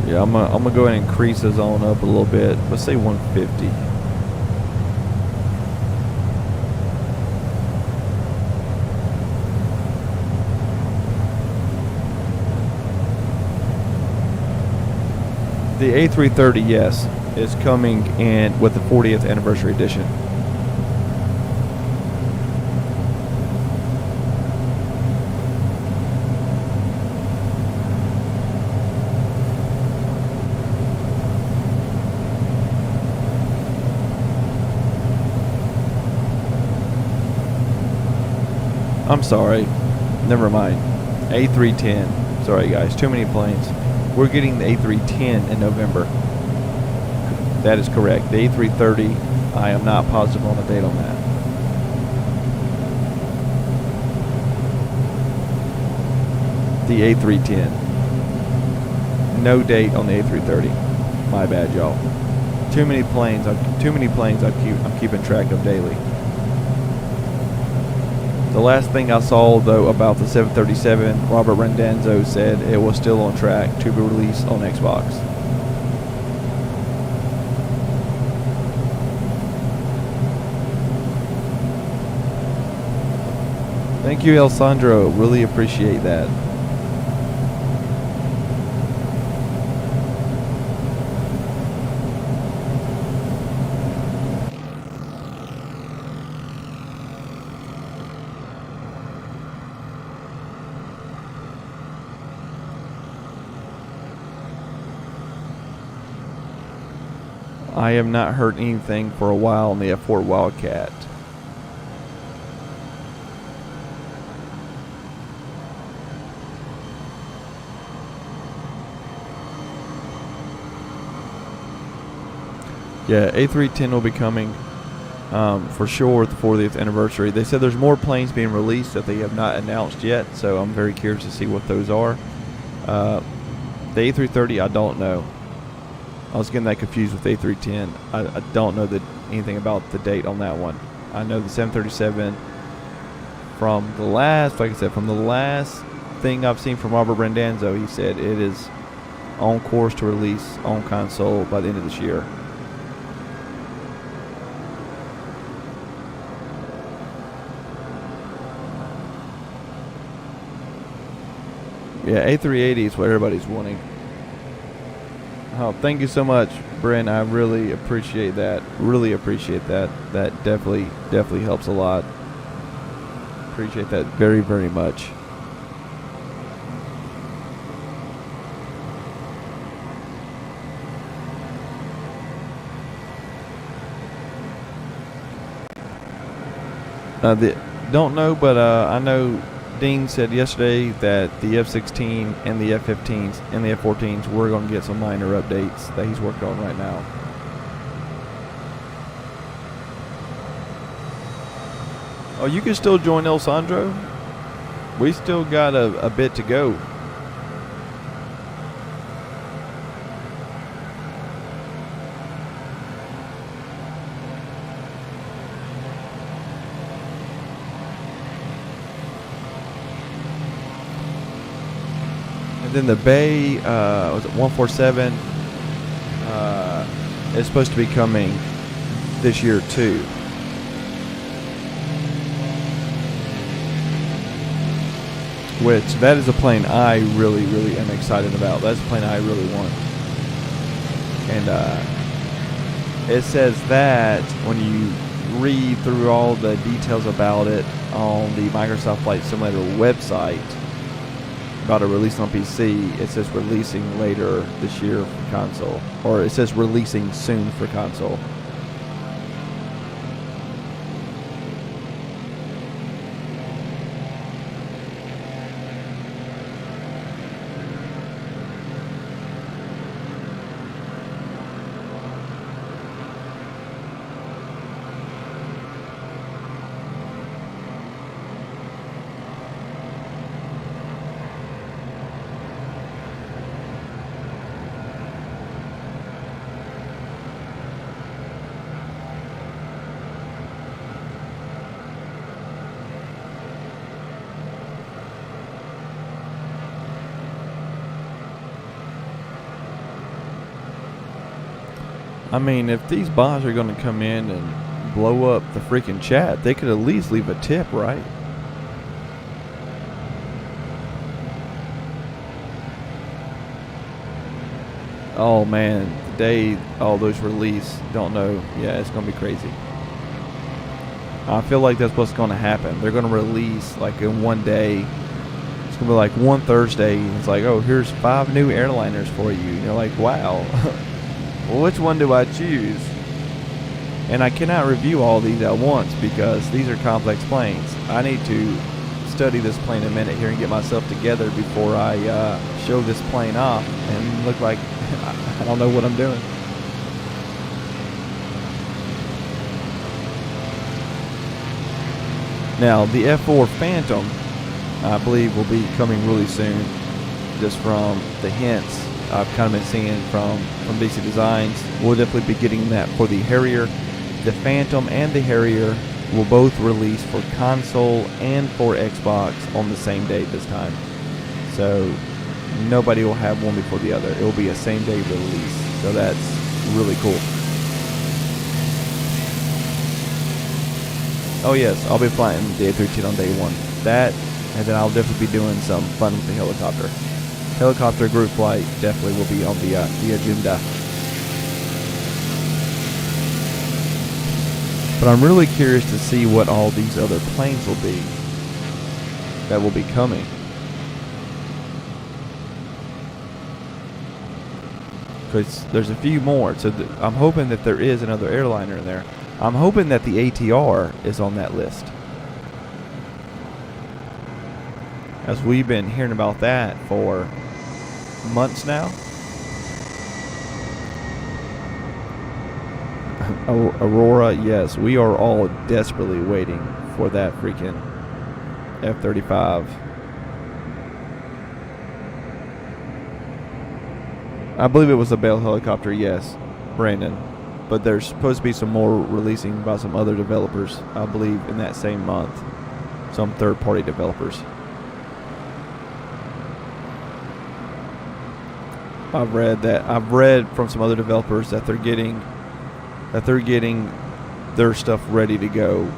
Yeah, I'm gonna go ahead and increase the zone up a little bit. Let's say 150. The A330, yes, is coming in with the 40th anniversary edition. I'm sorry, never mind. A310. Sorry guys, too many planes. We're getting the A310 in November. That is correct. The A330, I am not positive on the date on that. The A310. No date on the A330. My bad, y'all. Too many planes. I'm keeping track of daily. The last thing I saw, though, about the 737, Robert Rendanzo said it was still on track to be released on Xbox. Thank you, Alessandro. Really appreciate that. I have not heard anything for a while on the F4 Wildcat. Yeah, A310 will be coming. for sure the 40th anniversary. They said there's more planes being released that they have not announced yet, so I'm very curious to see what those are. The A330, I don't know. I was getting that confused with A310. I don't know anything about the date on that one. I know the 737 from the last, like I said, from the last thing I've seen from Robert Brandanzo, he said it is on course to release on console by the end of this year. Yeah, A380 is what everybody's wanting. Oh, thank you so much, Brent. I really appreciate that. Really appreciate that. That definitely helps a lot. Appreciate that very, very much. Don't know, but I know Dean said yesterday that the F-16 and the F-15s and the F-14s were going to get some minor updates that he's working on right now. Oh, you can still join El Sandro. We still got a bit to go. Then the Bay, was it 147? Is supposed to be coming this year too. Which that is a plane I really am excited about. That's a plane I really want. And it says that when you read through all the details about it on the Microsoft Flight Simulator website, about a release on PC, it says releasing later this year for console, or it says releasing soon for console. I mean, if these bots are going to come in and blow up the freaking chat, they could at least leave a tip, right? Oh man, the day all those release, don't know. Yeah, it's going to be crazy. I feel like that's what's going to happen. They're going to release like in one day. It's going to be like one Thursday. It's like, oh, here's 5 new airliners for you. And you're like, wow. Well, which one do I choose? And I cannot review all these at once because these are complex planes. I need to study this plane a minute here and get myself together before I show this plane off and look like I don't know what I'm doing. Now, the F4 Phantom, I believe, will be coming really soon, just from the hints I've kind of been seeing from DC Designs. We'll definitely be getting that for the Harrier. The Phantom and the Harrier will both release for console and for Xbox on the same day this time. So nobody will have one before the other. It will be a same day release. So that's really cool. Oh yes, I'll be flying the A310 on day one. That, and then I'll definitely be doing some fun with the helicopter. Helicopter group flight definitely will be on the agenda. But I'm really curious to see what all these other planes will be that will be coming. Because there's a few more, so I'm hoping that there is another airliner in there. I'm hoping that the ATR is on that list, as we've been hearing about that for months now. Aurora, yes, we are all desperately waiting for that freaking F-35. I believe it was a Bell helicopter, yes, Brandon. But there's supposed to be some more releasing by some other developers, I believe, in that same month. Some third-party developers. I've read from some other developers that they're getting their stuff ready to go.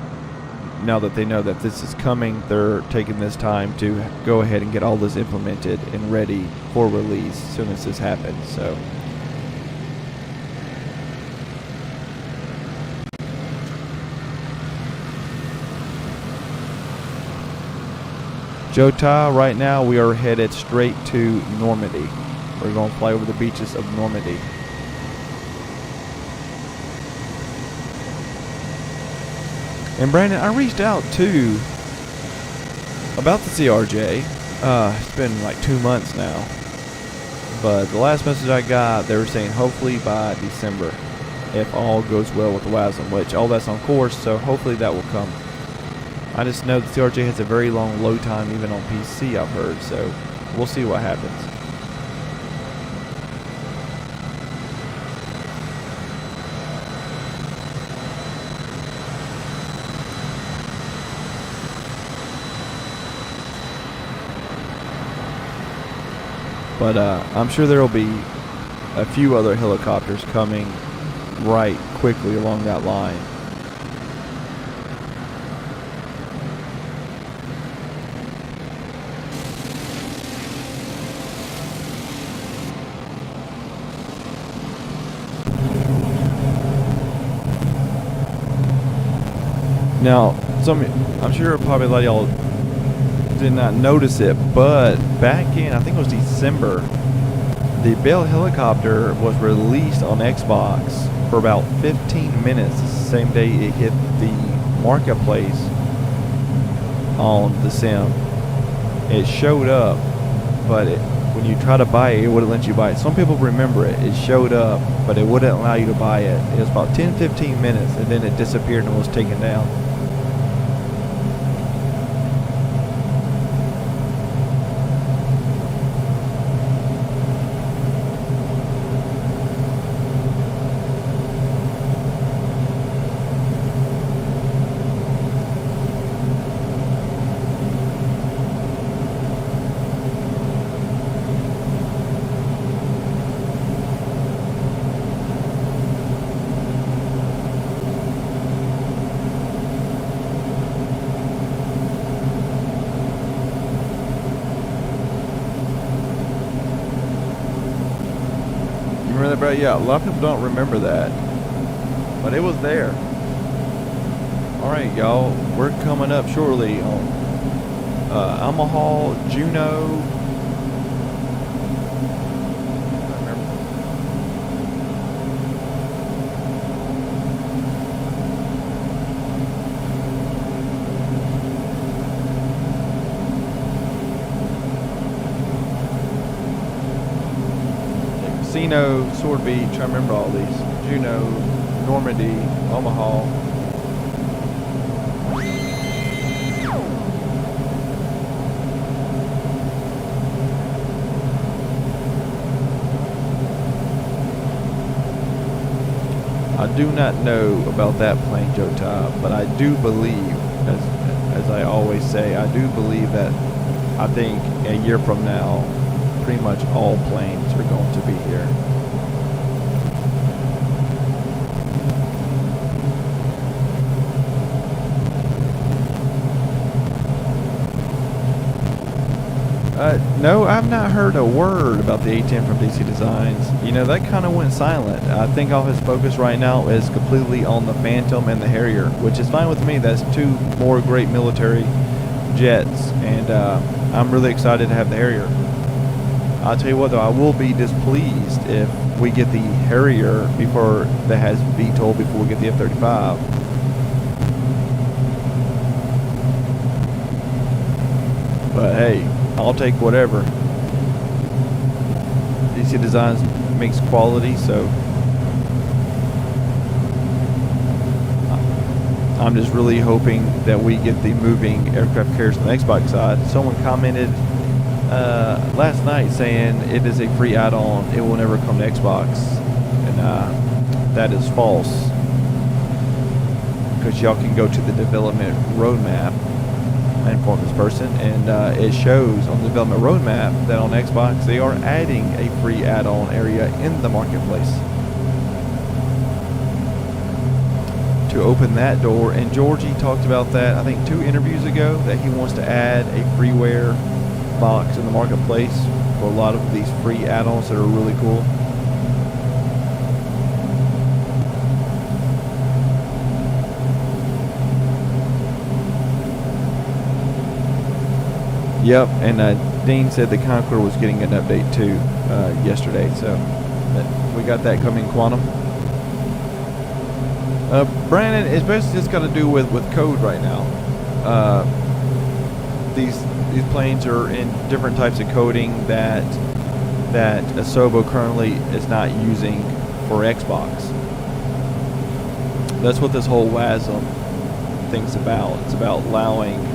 Now that they know that this is coming, they're taking this time to go ahead and get all this implemented and ready for release as soon as this happens. So Jota, right now we are headed straight to Normandy. We're going to fly over the beaches of Normandy. And Brandon, I reached out to about the CRJ. It's been like 2 months now. But the last message I got, they were saying hopefully by December, if all goes well with the WASM, which all that's on course, so hopefully that will come. I just know the CRJ has a very long load time even on PC, I've heard, so we'll see what happens. But I'm sure there will be a few other helicopters coming right quickly along that line. Now, I'm sure probably a lot of y'all did not notice it, but back in, I think it was December, the Bell helicopter was released on Xbox for about 15 minutes the same day it hit the marketplace on the sim. It showed up, but when you try to buy it, it wouldn't let you buy it. Some people remember it. It showed up, but it wouldn't allow you to buy it. It was about 10-15 minutes, and then it disappeared and was taken down. Yeah, a lot of people don't remember that, but it was there. Alright, y'all, we're coming up shortly on Omaha, Juneau. Casino, Sword Beach, I remember all these. Juneau, Normandy, Omaha. I do not know about that plane, Jota, but I do believe, as I always say, I do believe that I think a year from now, pretty much all planes are going to be here. No, I've not heard a word about the A10 from DC Designs. You know, that kind of went silent. I think all his focus right now is completely on the Phantom and the Harrier, which is fine with me. That's two more great military jets, and I'm really excited to have the Harrier. I'll tell you what, though, I will be displeased if we get the Harrier before that has VTOL before we get the F-35. But hey, I'll take whatever. DC Designs makes quality, so I'm just really hoping that we get the moving aircraft carriers on the Xbox side. Someone commented last night saying it is a free add-on, it will never come to Xbox, and that is false, because y'all can go to the development roadmap. I informed this person, and it shows on the development roadmap that on Xbox they are adding a free add-on area in the marketplace to open that door. And Georgie talked about that, I think 2 interviews ago, that he wants to add a freeware box in the marketplace for a lot of these free add-ons that are really cool. Yep, and Dean said the Conqueror was getting an update too yesterday, so we got that coming, Quantum. Brandon, it's basically just got to do with code right now. These planes are in different types of coding that Asobo currently is not using for Xbox. That's what this whole WASM thing's about. It's about allowing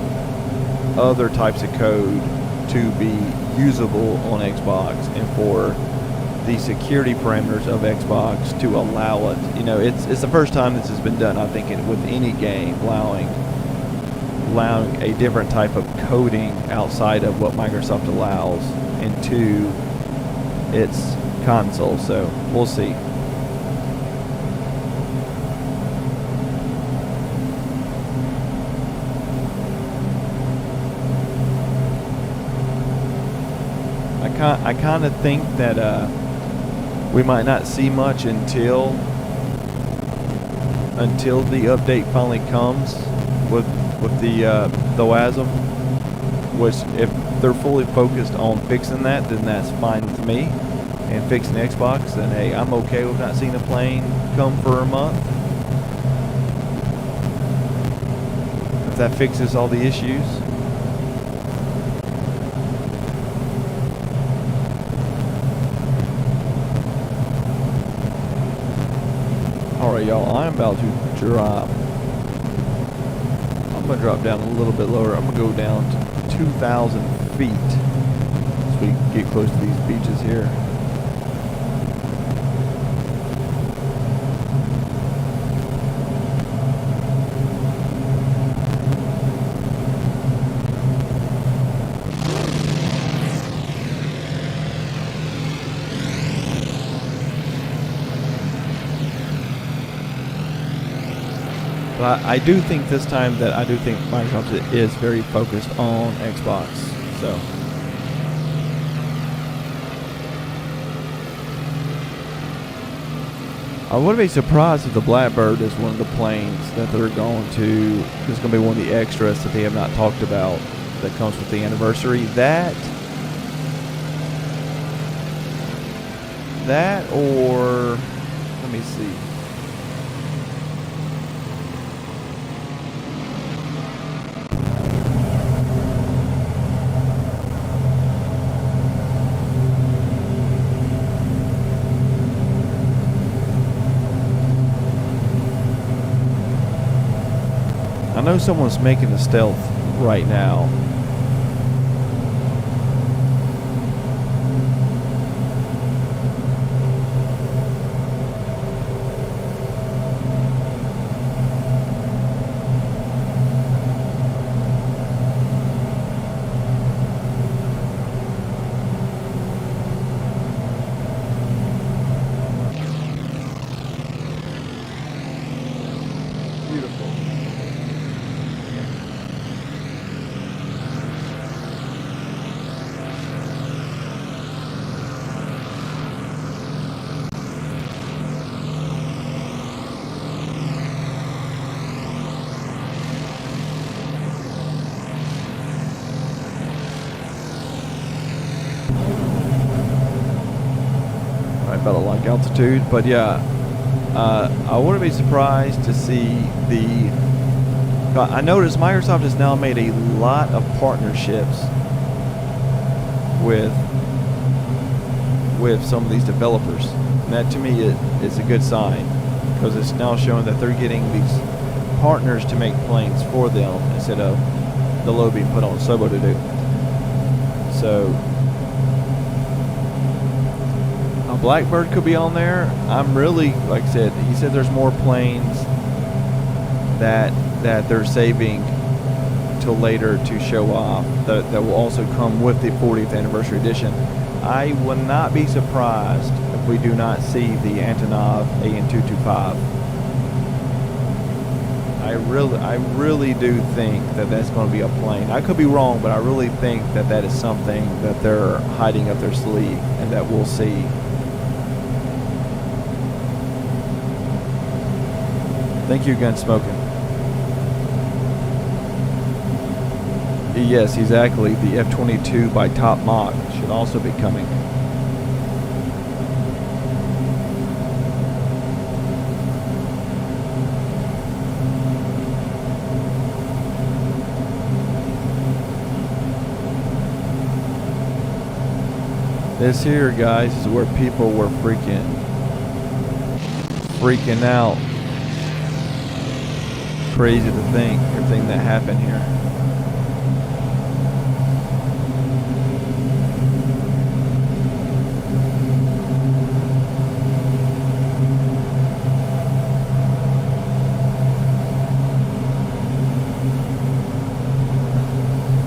other types of code to be usable on Xbox, and for the security parameters of Xbox to allow it. You know, it's the first time this has been done, I think, with any game, allowing a different type of coding outside of what Microsoft allows into its console. So we'll see. I kind of think that we might not see much until the update finally comes with the WASM. Which, if they're fully focused on fixing that, then that's fine with me. And fixing Xbox, then hey, I'm okay with not seeing a plane come for a month. If that fixes all the issues. Alright, y'all, I'm about to drop. I'm going to drop down a little bit lower. I'm going to go down to 2,000 feet so we can get close to these beaches here. But I do think this time that I do think Microsoft is very focused on Xbox. So I wouldn't be surprised if the Blackbird is one of the planes that they're going to. Is going to be one of the extras that they have not talked about that comes with the anniversary. That or let me see. I know someone's making the Stealth right now. About a like altitude, but yeah, I wouldn't be surprised to see the. I noticed Microsoft has now made a lot of partnerships with some of these developers, and that to me is a good sign, because it's now showing that they're getting these partners to make planes for them instead of the load being put on Sobo to do. So a Blackbird could be on there. I'm really, like I said, he said there's more planes that they're saving till later to show off that will also come with the 40th anniversary edition. I would not be surprised if we do not see the Antonov AN-225. I really do think that that's going to be a plane. I could be wrong, but I really think that that is something that they're hiding up their sleeve and that we'll see. Thank you, Gunsmoking. Yes, exactly. The F-22 by Top Mach should also be coming. This here, guys, is where people were freaking out. Crazy to think everything that happened here.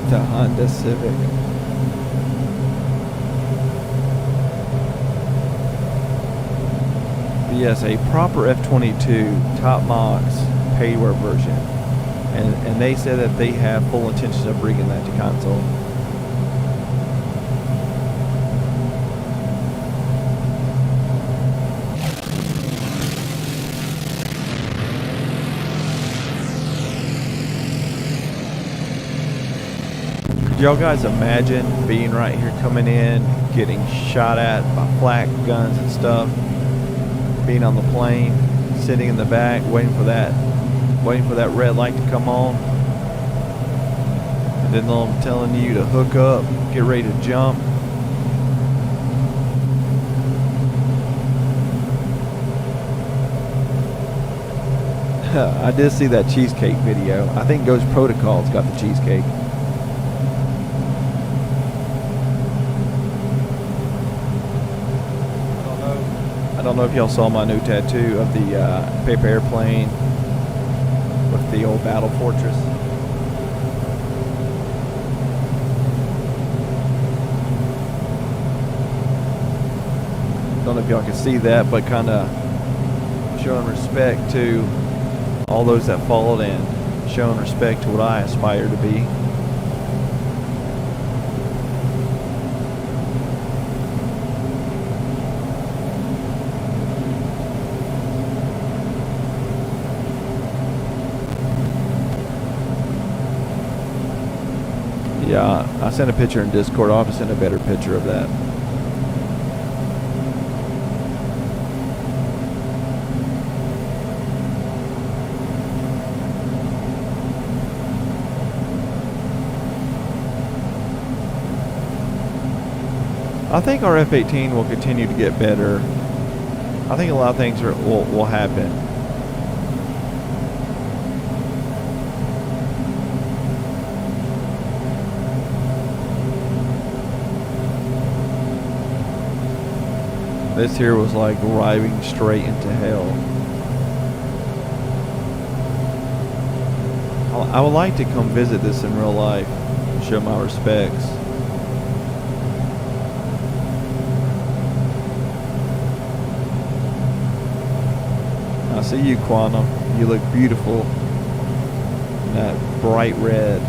The Honda Civic. Yes, a proper F-22 Top Mach's payware version, and they said that they have full intentions of bringing that to console. Could y'all guys imagine being right here, coming in, getting shot at by flak guns and stuff? Being on the plane, sitting in the back, waiting for that red light to come on, and then them telling you to hook up, get ready to jump. I did see that cheesecake video. I think Ghost Protocol's got the cheesecake. I don't know if y'all saw my new tattoo of the paper airplane with the old battle fortress. Don't know if y'all can see that, but kind of showing respect to all those that followed and showing respect to what I aspire to be. Yeah, I sent a picture in Discord. I'll have to send a better picture of that. I think our F-18 will continue to get better. I think a lot of things will happen. This here was like driving straight into hell. I would like to come visit this in real life and show my respects. I see you, Quantum. You look beautiful in that bright red.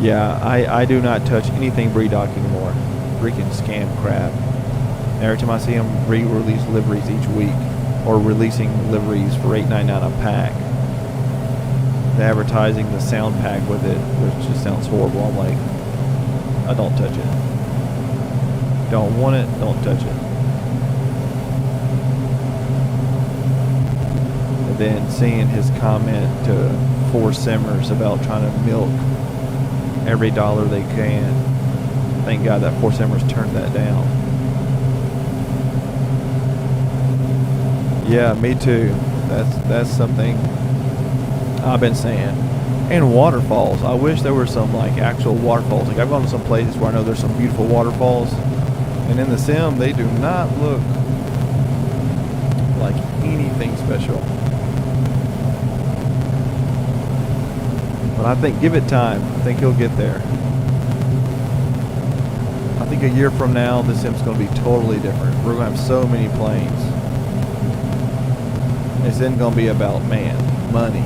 Yeah, I do not touch anything Breedock anymore. Freaking scam crap. Every time I see them re-release liveries each week, or releasing liveries for $8.99 a pack, the advertising the sound pack with it, which just sounds horrible. I'm like, I don't touch it. Don't want it, don't touch it. And then seeing his comment to Four Simmers about trying to milk every dollar they can. Thank God that 4-simmer's turned that down. Yeah, me too. That's something I've been saying. And waterfalls. I wish there were some like actual waterfalls. Like I've gone to some places where I know there's some beautiful waterfalls, and in the sim they do not look like anything special. But I think give it time. I think he'll get there. I think a year from now the sim's going to be totally different. We're going to have so many planes. It's then going to be about, man, money.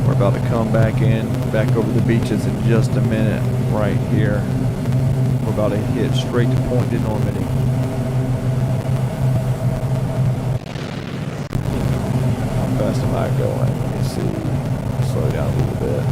We're about to come back over the beaches in just a minute right here. We're about to hit straight to point to Normandy. How fast am I going? Let me see. Slow down a little bit.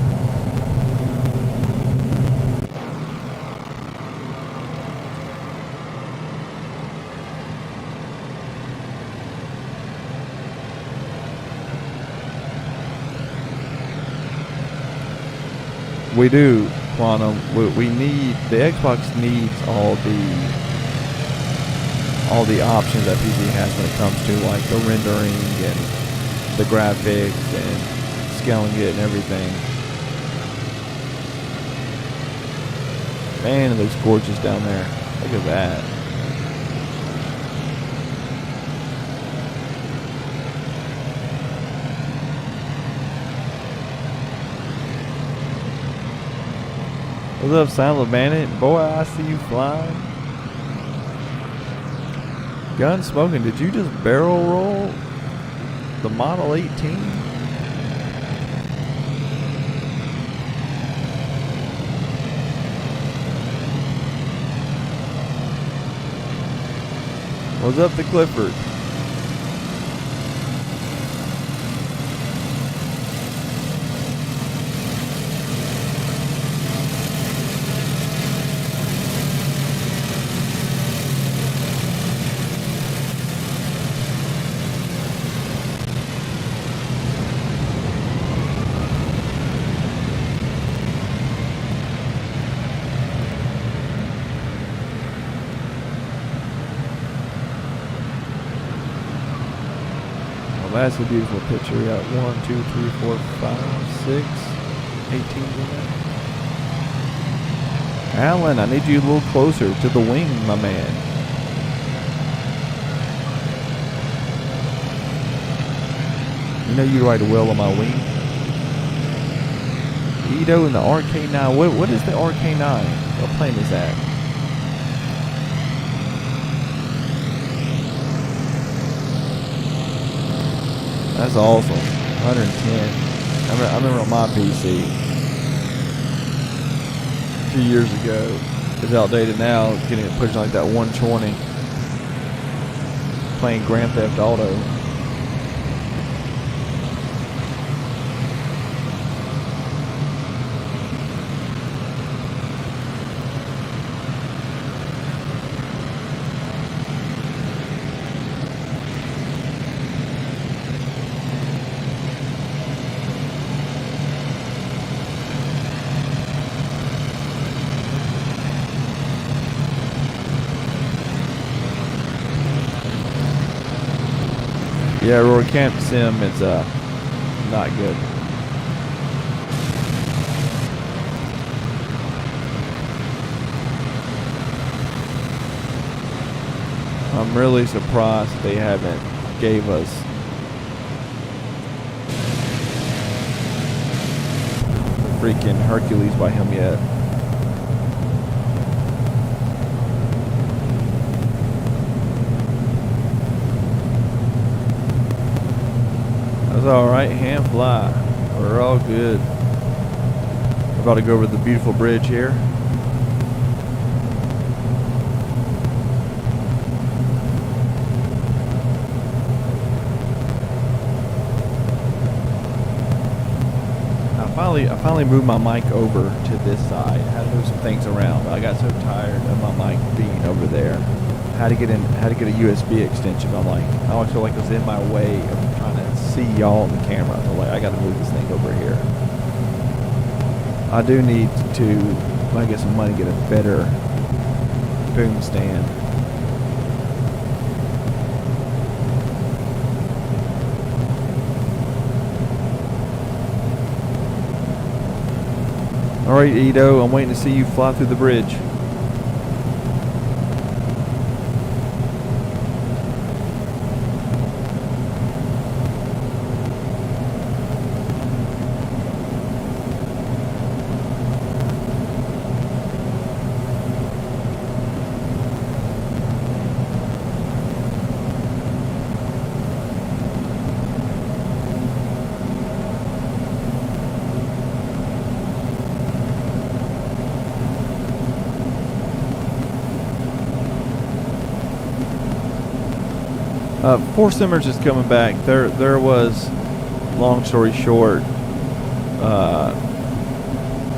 We do, Quantum. We need, the Xbox needs all the options that PC has when it comes to like the rendering and the graphics and scaling it and everything. Man, it looks gorgeous down there. Look at that. What's up, Silent Bandit? Boy, I see you flying. Gun smoking, did you just barrel roll the Model 18? What's up to Clifford? That's a beautiful picture. We got 1, 2, 3, 4, 5, 6, 18 in there. Alan, I need you a little closer to the wing, my man. You know you ride well on my wing. Edo and the RK9. What is the RK9? What plane is that? That's awesome. 110. I remember on my PC a few years ago. It's outdated now. Getting it pushing like that 120. Playing Grand Theft Auto. Yeah, Roy, Camp Sim is not good. I'm really surprised they haven't gave us freaking Hercules by him yet. That's alright, hand fly. We're all good. We're about to go over the beautiful bridge here. How finally moved my mic over to this side. I had to move some things around, but I got so tired of my mic being over there. Had to get a USB extension. I'm like, I always feel like it was in my way of trying to see y'all on the camera. So like, I got to move this thing over here. I do need to, when I get some money, get a better boom stand. Alright, Edo, I'm waiting to see you fly through the bridge. Four Simmers is coming back. There was, long story short,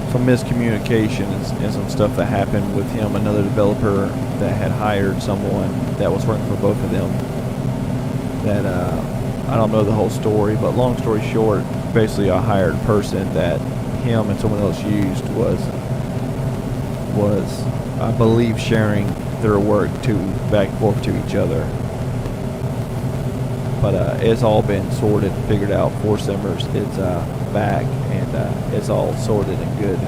some miscommunication and some stuff that happened with him. Another developer that had hired someone that was working for both of them. That I don't know the whole story, but long story short, basically a hired person that him and someone else used was I believe sharing their work back and forth to each other. But it's all been sorted and figured out. Four Simmers is back, and it's all sorted and good.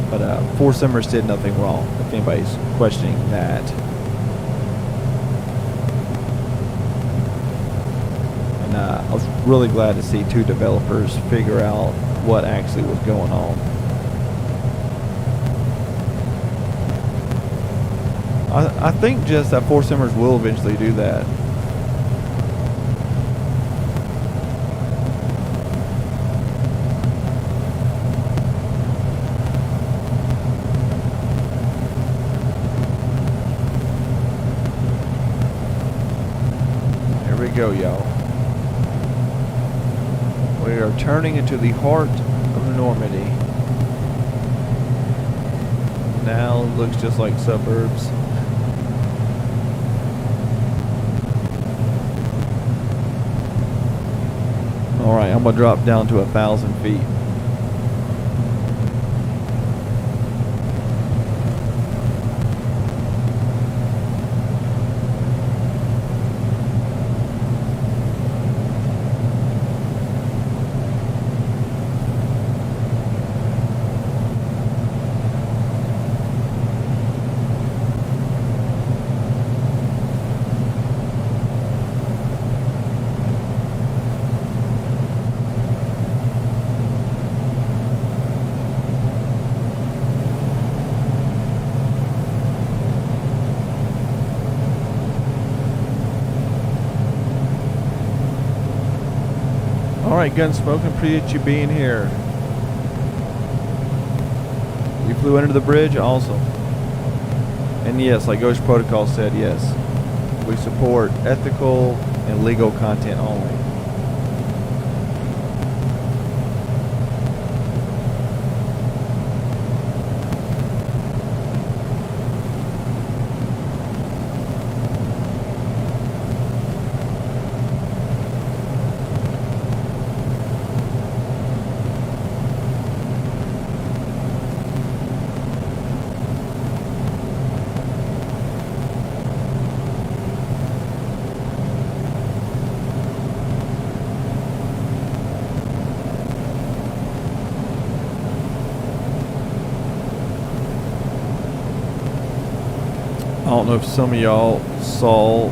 But Four Simmers did nothing wrong, if anybody's questioning that. And I was really glad to see two developers figure out what actually was going on. I think just that Four Simmers will eventually do that. Go, y'all. We are turning into the heart of Normandy. Now it looks just like suburbs. Alright, I'm gonna drop down to 1,000 feet. Alright, Gunsmoke, appreciate you being here. You flew under the bridge? Awesome. And yes, like Ghost Protocol said, yes, we support ethical and legal content only. I don't know if some of y'all saw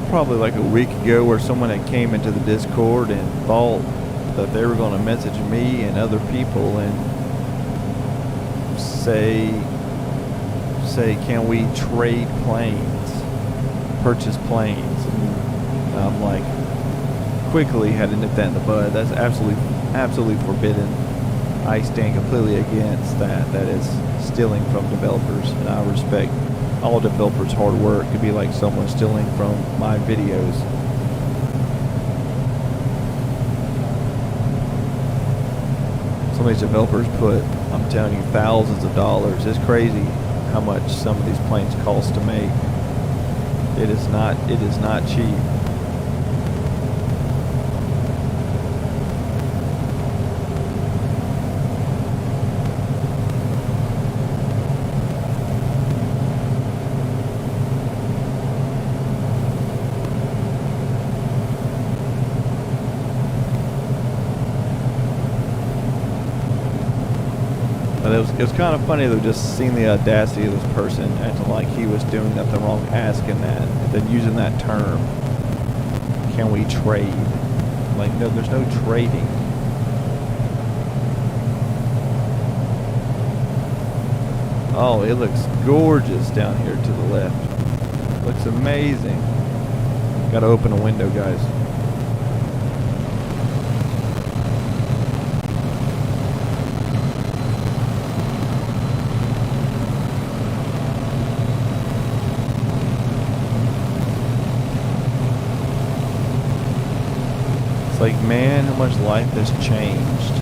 probably like a week ago where someone had came into the Discord and thought that they were going to message me and other people and say can we trade planes, purchase planes, and I'm like, quickly had to nip that in the bud. That's absolutely forbidden. I stand completely against that. That is stealing from developers, and I respect all developers' hard work could be like someone stealing from my videos. Some of these developers put, I'm telling you, thousands of dollars. It's crazy how much some of these planes cost to make. It is not cheap. But it was kind of funny though, just seeing the audacity of this person acting like he was doing nothing wrong, asking that, and then using that term. Can we trade? Like, no, there's no trading. Oh, it looks gorgeous down here to the left. Looks amazing. Gotta open a window, guys. It's like, man, how much life has changed.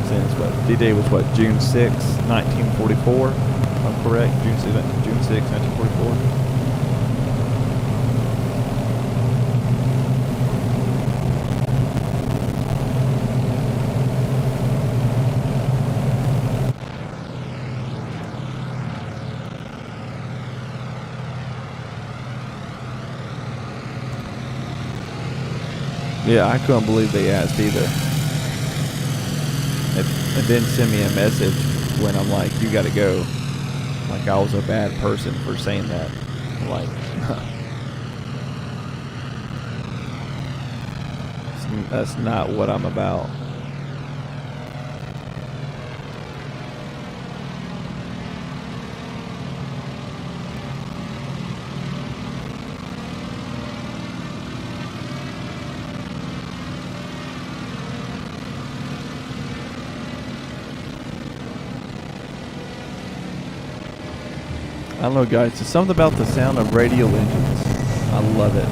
Since what, D-Day was what, June 6, 1944? If I'm correct, June 6, 1944. Yeah, I couldn't believe they asked either. And then send me a message when I'm like, you gotta go. Like I was a bad person for saying that. I'm like, that's not what I'm about. I don't know, guys. There's something about the sound of radial engines. I love it.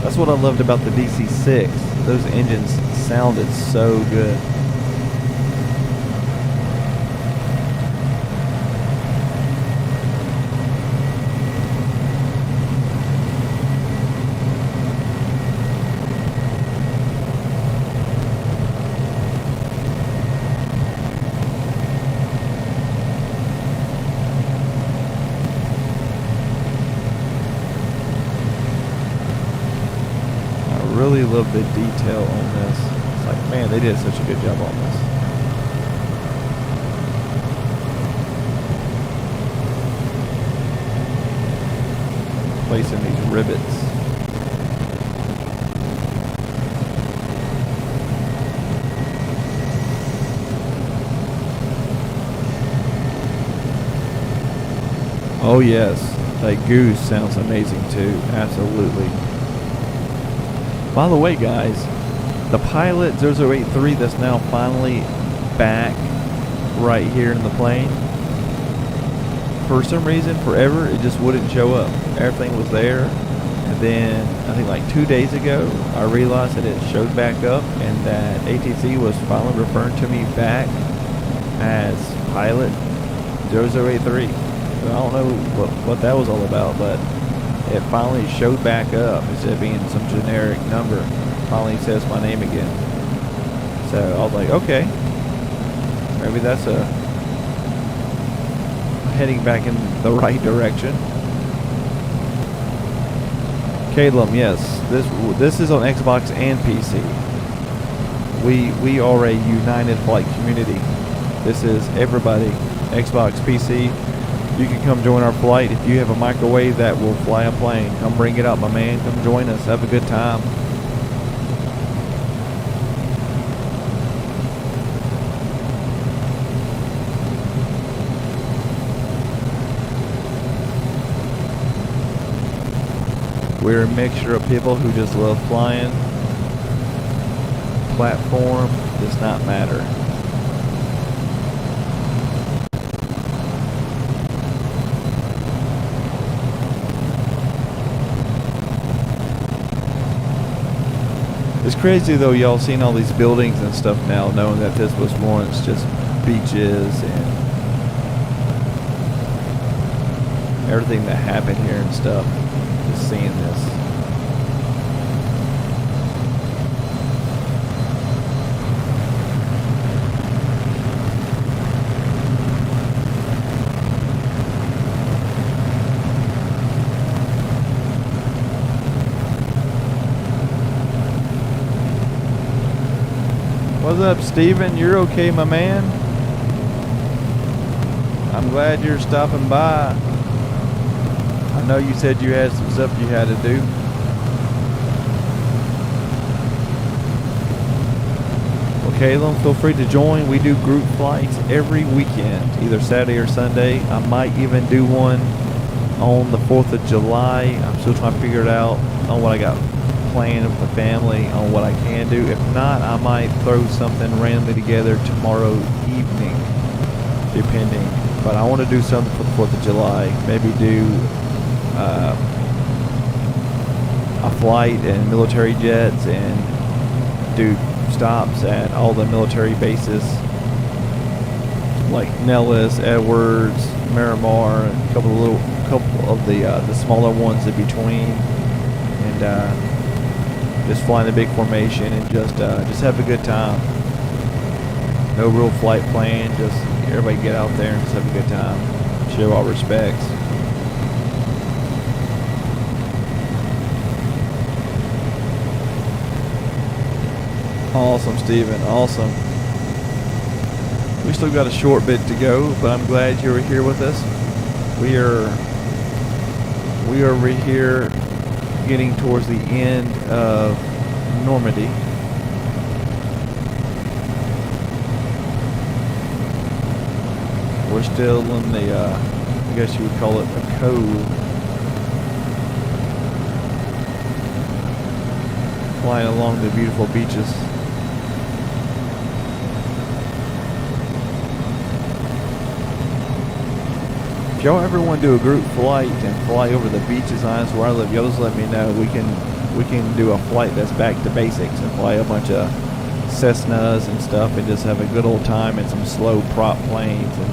That's what I loved about the DC-6. Those engines sounded so good. Really love the detail on this. It's like, man, they did such a good job on this. Placing these rivets. Oh yes, that goose sounds amazing too. Absolutely. By the way, guys, the Pilot 0083 that's now finally back right here in the plane, for some reason, forever, it just wouldn't show up. Everything was there, and then I think like 2 days ago, I realized that it showed back up and that ATC was finally referring to me back as Pilot 0083. So I don't know what that was all about, but it finally showed back up instead of being some generic number. Finally says my name again. So I was like, okay, maybe that's heading back in the right direction. Caleb, yes, this is on Xbox and PC. We are a united flight community. This is everybody. Xbox, PC. You can come join our flight. If you have a microwave that will fly a plane, come bring it out, my man. Come join us. Have a good time. We're a mixture of people who just love flying. Platform does not matter. It's crazy though, y'all seen all these buildings and stuff now, knowing that this was once just beaches and everything that happened here and stuff. Just seeing this. What's up, Steven? You're okay, my man? I'm glad you're stopping by. I know you said you had some stuff you had to do. Well, Caleb, feel free to join. We do group flights every weekend, either Saturday or Sunday. I might even do one on the 4th of July. I'm still trying to figure it out on what I got planned with the family on what I can do. If not, I might throw something randomly together tomorrow evening, depending. But I want to do something for the 4th of July. Maybe do a flight in military jets and do stops at all the military bases like Nellis, Edwards, Miramar, and a couple of the smaller ones in between, and just fly in the big formation and just have a good time. No real flight plan, just everybody get out there and just have a good time. Show all respects. Awesome, Steven. Awesome. We still got a short bit to go, but I'm glad you were here with us. We are right here getting towards the end of Normandy. We're still in the, I guess you would call it a cove. Flying along the beautiful beaches. If y'all ever want to do a group flight and fly over the beaches on where I live, y'all just let me know. We can do a flight that's back to basics and fly a bunch of Cessnas and stuff and just have a good old time in some slow prop planes and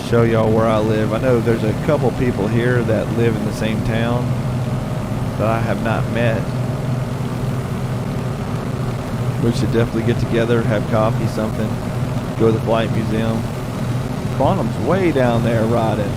show y'all where I live. I know there's a couple people here that live in the same town that I have not met. We should definitely get together, have coffee, something, go to the flight museum. Quantum's way down there riding.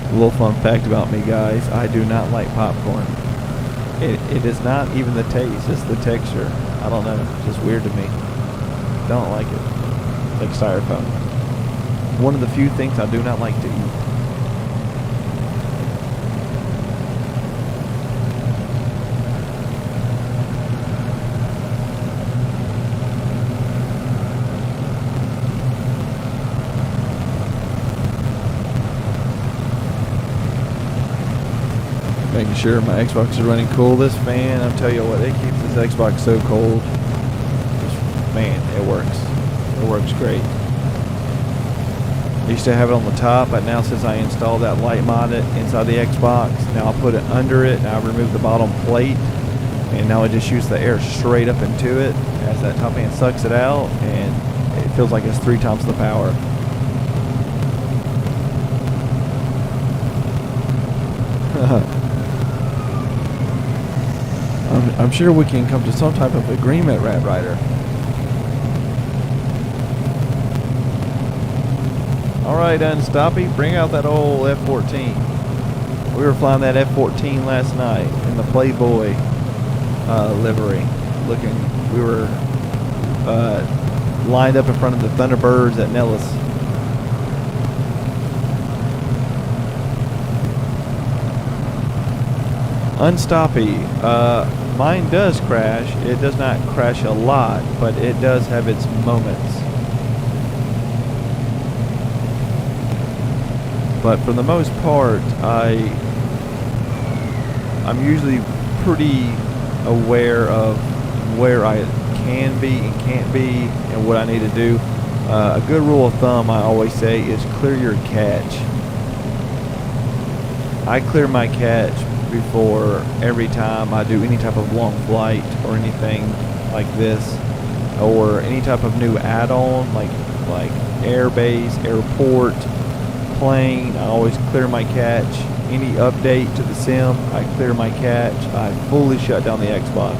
A little fun fact about me, guys, I do not like popcorn. It is not even the taste, it's the texture. I don't know, it's just weird to me. Don't like it. Like styrofoam. One of the few things I do not like to eat. Making sure my Xbox is running cool. This fan, I'll tell you what, it keeps this Xbox so cold. Man, it works. It works great. I used to have it on the top, but now since I installed that light mod inside the Xbox, now I'll put it under it, and I'll remove the bottom plate, and now it just shoots the air straight up into it as that top fan sucks it out, and it feels like it's 3 times the power. I'm sure we can come to some type of agreement, Rat Rider. Alright, Unstoppy, bring out that old F-14. We were flying that F-14 last night in the Playboy livery. We were lined up in front of the Thunderbirds at Nellis. Unstoppy. Mine does crash. It does not crash a lot, but it does have its moments. But for the most part, I'm usually pretty aware of where I can be and can't be and what I need to do. A good rule of thumb I always say is clear your catch. I clear my catch before every time I do any type of long flight or anything like this, or any type of new add-on like airbase, airport, plane. I always clear my catch. Any update to the sim, I clear my catch. I fully shut down the Xbox.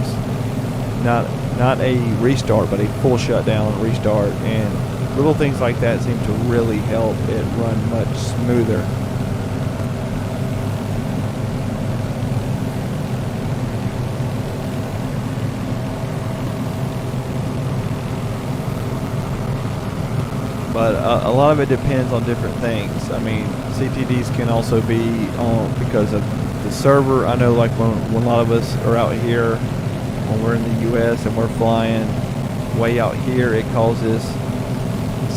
Not a restart, but a full shutdown restart, and little things like that seem to really help it run much smoother. But a lot of it depends on different things. I mean, CTDs can also be on because of the server. I know, like when a lot of us are out here, when we're in the U.S. and we're flying way out here, it causes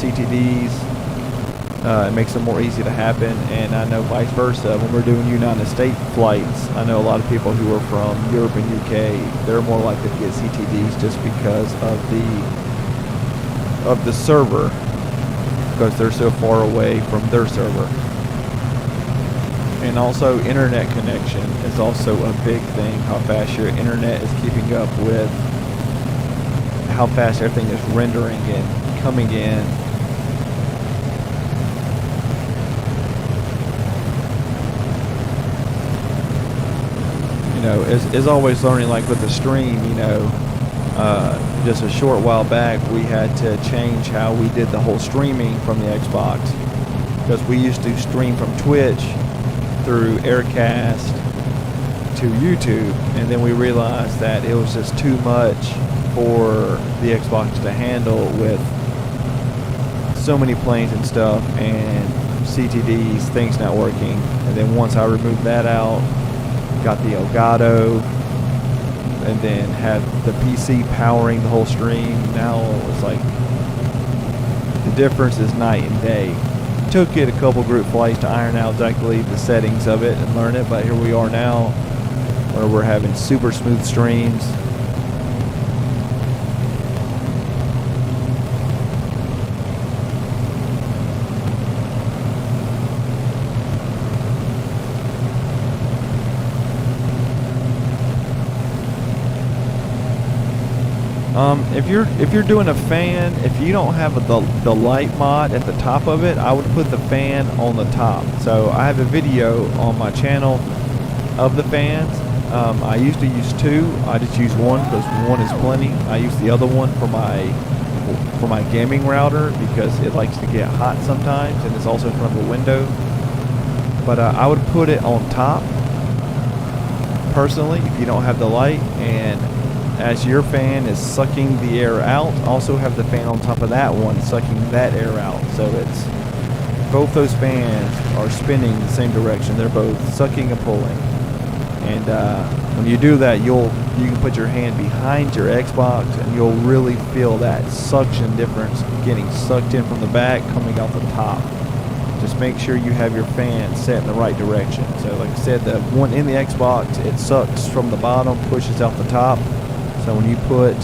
CTDs. It makes them more easy to happen, and I know vice versa. When we're doing United States flights, I know a lot of people who are from Europe and UK, they're more likely to get CTDs just because of the server, because they're so far away from their server. And also internet connection is also a big thing, how fast your internet is keeping up with how fast everything is rendering and coming in. You know, is always learning, like with the stream, you know, just a short while back we had to change how we did the whole streaming from the Xbox, because we used to stream from Twitch through Aircast to YouTube, and then we realized that it was just too much for the Xbox to handle with so many planes and stuff and CTDs, things not working. And then once I removed that out, got the Elgato, and then had the PC powering the whole stream, now it's like the difference is night and day. Took it a couple group flights to iron out exactly the settings of it and learn it, but here we are now where we're having super smooth streams. If you're doing a fan, if you don't have the light mod at the top of it, I would put the fan on the top. So I have a video on my channel of the fans. I used to use two. I just use one because one is plenty. I use the other one for my gaming router because it likes to get hot sometimes, and it's also in front of a window. But I would put it on top personally if you don't have the light, and as your fan is sucking the air out, also have the fan on top of that one sucking that air out. So it's both those fans are spinning the same direction. They're both sucking and pulling. And when you do that, you can put your hand behind your Xbox and you'll really feel that suction difference getting sucked in from the back, coming out the top. Just make sure you have your fan set in the right direction. So like I said, the one in the Xbox, it sucks from the bottom, pushes out the top. So when you put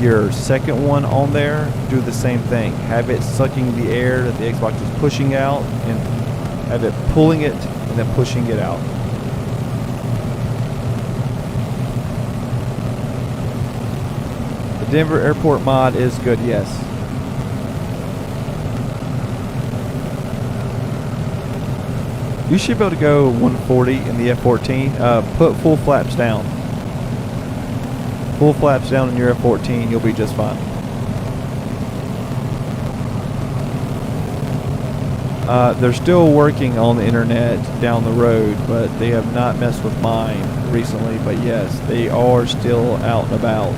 your second one on there, do the same thing. Have it sucking the air that the Xbox is pushing out, and have it pulling it and then pushing it out. The Denver Airport mod is good, yes. You should be able to go 140 in the F-14. Put full flaps down. Full flaps down in your F-14, you'll be just fine. They're still working on the internet down the road, but they have not messed with mine recently. But yes, they are still out and about.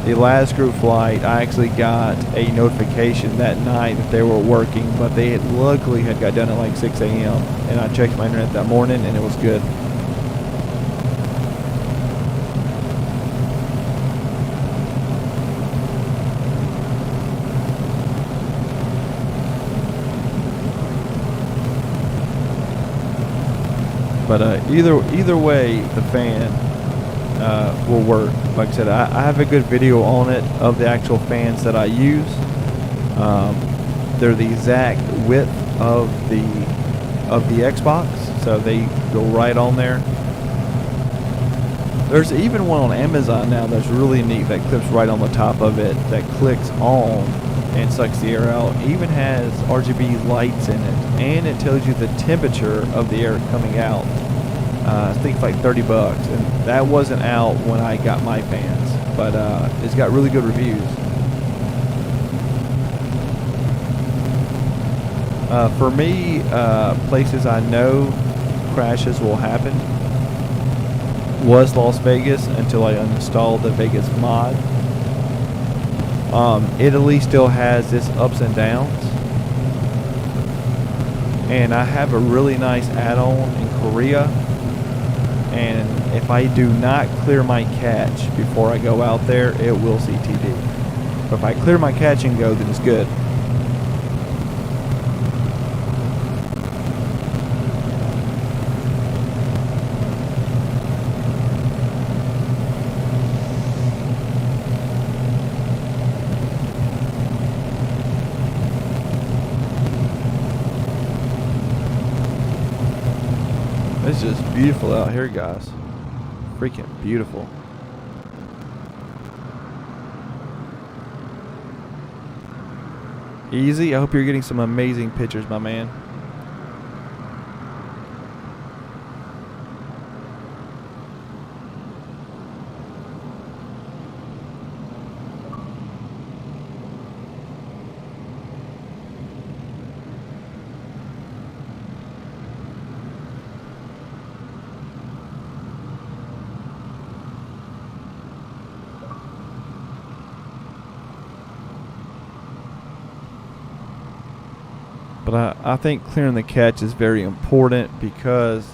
The last group flight, I actually got a notification that night that they were working, but they luckily had got done at like 6 a.m. and I checked my internet that morning and it was good. But either way, the fan will work. Like I said, I have a good video on it of the actual fans that I use. They're the exact width of the Xbox, so they go right on there. There's even one on Amazon now that's really neat that clips right on the top of it, that clicks on and sucks the air out. It even has RGB lights in it, and it tells you the temperature of the air coming out. I think it's like $30, and that wasn't out when I got my fans, but it's got really good reviews. For me, places I know crashes will happen was Las Vegas until I uninstalled the Vegas mod. Italy still has its ups and downs, and I have a really nice add-on in Korea, and if I do not clear my catch before I go out there, it will CTD. But if I clear my catch and go, then it's good. It's just beautiful out here, guys. Freaking beautiful. Easy. I hope you're getting some amazing pictures, my man. But I think clearing the catch is very important because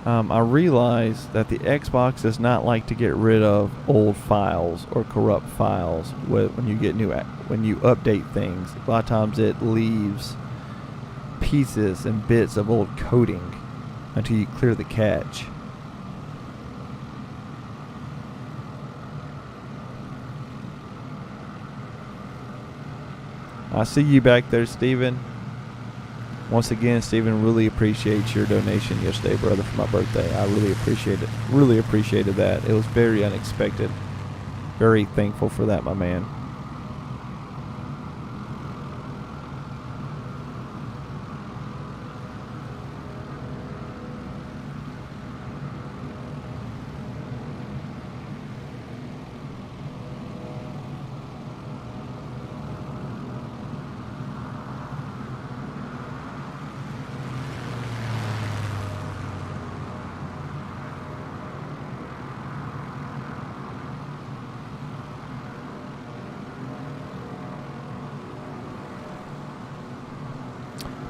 I realize that the Xbox does not like to get rid of old files or corrupt files when you update things. A lot of times it leaves pieces and bits of old coding until you clear the cache. I see you back there, Steven. Once again, Steven, really appreciate your donation yesterday, brother, for my birthday. I really appreciate it. Really appreciated that. It was very unexpected. Very thankful for that, my man.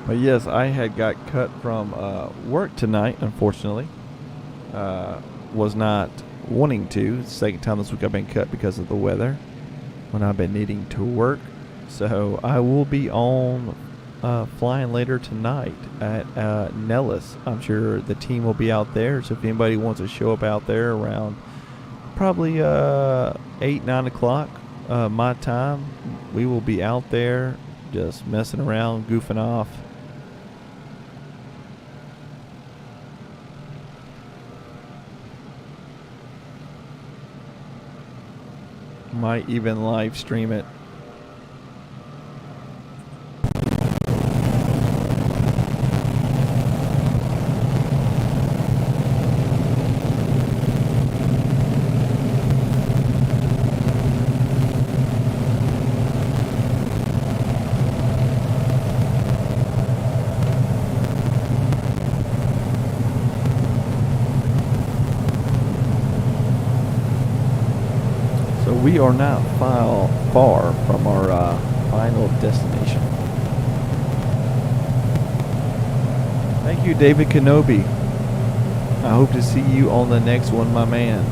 But yes, I had got cut from work tonight, unfortunately. Was not wanting to. It's the second time this week I've been cut because of the weather when I've been needing to work. So I will be on flying later tonight at Nellis. I'm sure the team will be out there. So if anybody wants to show up out there around probably 8, 9 o'clock my time, we will be out there just messing around, goofing off. Might even live stream it. We are not far from our final destination. Thank you, David Kenobi. I hope to see you on the next one, my man.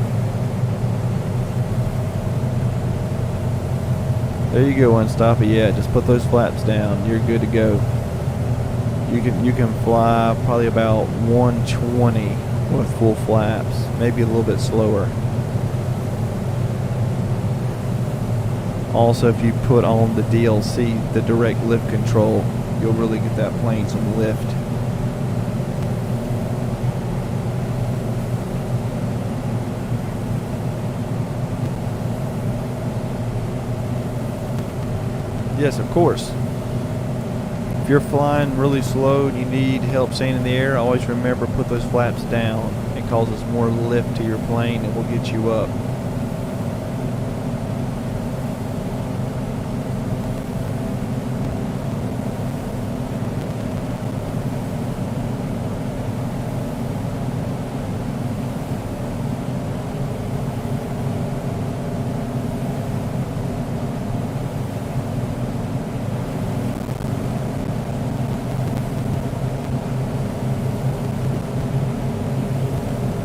There you go, Unstoppy. Yeah, just put those flaps down. You're good to go. You can fly probably about 120 with full flaps, maybe a little bit slower. Also, if you put on the DLC, the direct lift control, you'll really get that plane some lift. Yes, of course. If you're flying really slow and you need help staying in the air, always remember, put those flaps down. It causes more lift to your plane and will get you up.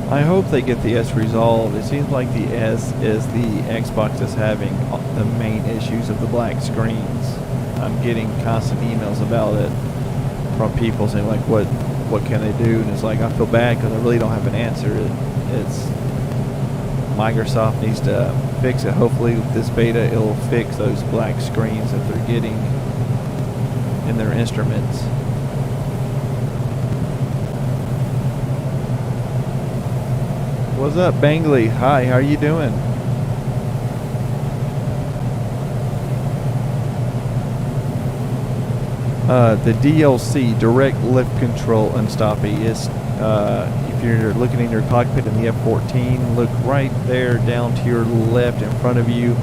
I hope they get the S resolved. It seems like the S is the Xbox is having the main issues of the black screens. I'm getting constant emails about it from people saying like, what can they do? And it's like, I feel bad because I really don't have an answer. It's Microsoft needs to fix it. Hopefully with this beta it'll fix those black screens that they're getting in their instruments. What's up, Bangley? Hi, how are you doing? The DLC, direct lift control unstoppy, is if you're looking in your cockpit in the F-14, look right there down to your left in front of you.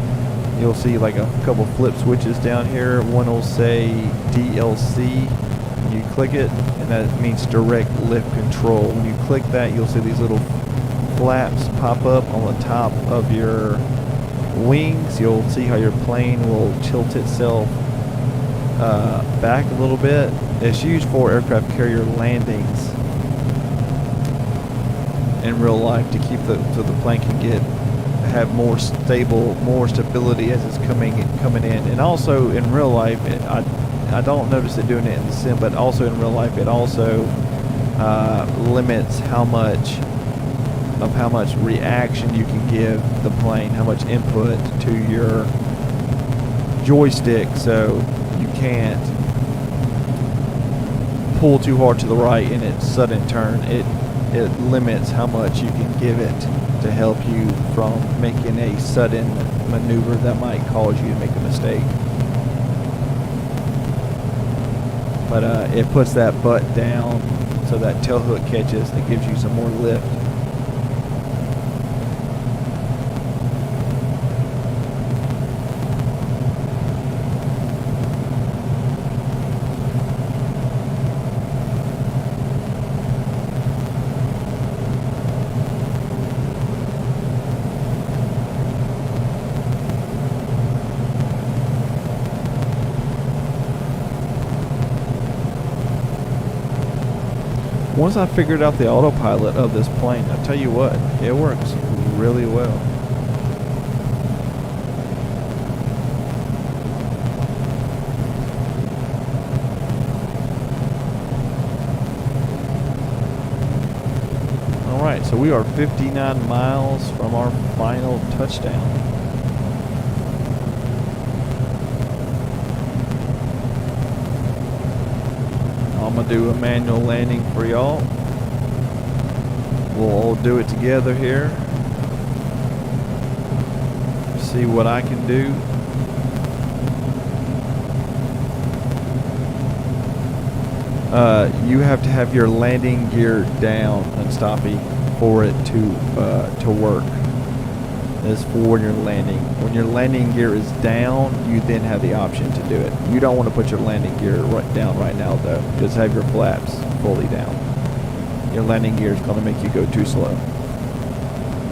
You'll see like a couple flip switches down here. One will say DLC. You click it, and that means direct lift control. When you click that, you'll see these little flaps pop up on the top of your wings. You'll see how your plane will tilt itself back a little bit. It's used for aircraft carrier landings in real life to keep so the plane can have more stability as it's coming in. And also in real life, I don't notice it doing it in the sim, but also in real life it also limits how much reaction you can give the plane, how much input to your joystick, so you can't pull too hard to the right in its sudden turn. It limits how much you can give it to help you from making a sudden maneuver that might cause you to make a mistake. But it puts that butt down so that tail hook catches. It gives you some more lift. Once I figured out the autopilot of this plane, I tell you what, it works really well. Alright, so we are 59 miles from our final touchdown. I'm going to do a manual landing for y'all. We'll all do it together here. See what I can do. You have to have your landing gear down, Unstoppy, for it to work. Is for when you're landing. When your landing gear is down, you then have the option to do it. You don't want to put your landing gear down right now though. Just have your flaps fully down. Your landing gear is going to make you go too slow.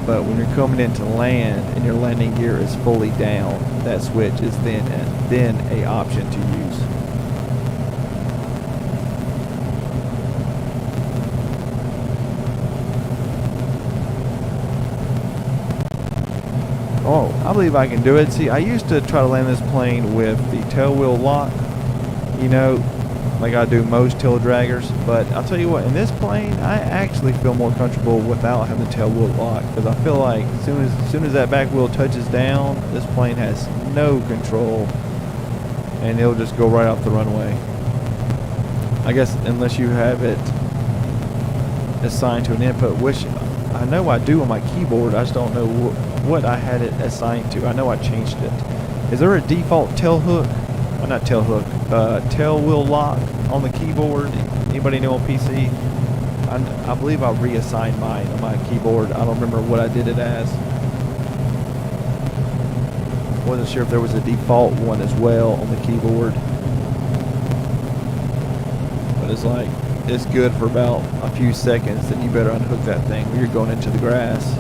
But when you're coming in to land and your landing gear is fully down, that switch is then a option to use. Oh, I believe I can do it. See, I used to try to land this plane with the tail wheel lock. You know, like I do most tail draggers. But I'll tell you what, in this plane, I actually feel more comfortable without having the tail wheel lock, because I feel like as soon as that back wheel touches down, this plane has no control, and it'll just go right off the runway. I guess unless you have it assigned to an input, which I know I do on my keyboard. I just don't know what I had it assigned to. I know I changed it. Is there a default tail hook? Well, not tail hook. Tail wheel lock on the keyboard? Anybody know on PC? I believe I reassigned mine on my keyboard. I don't remember what I did it as. Wasn't sure if there was a default one as well on the keyboard. But it's like, it's good for about a few seconds, then you better unhook that thing when you're going into the grass.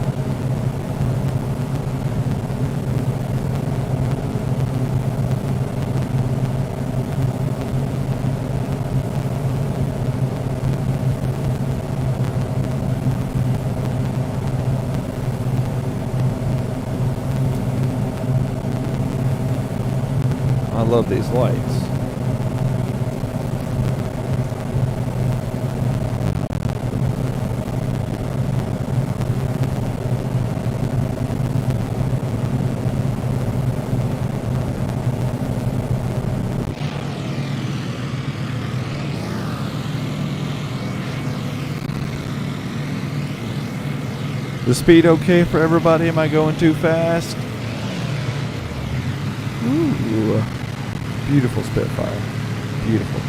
I love these lights. The speed okay for everybody? Am I going too fast? Ooh, beautiful Spitfire. Beautiful.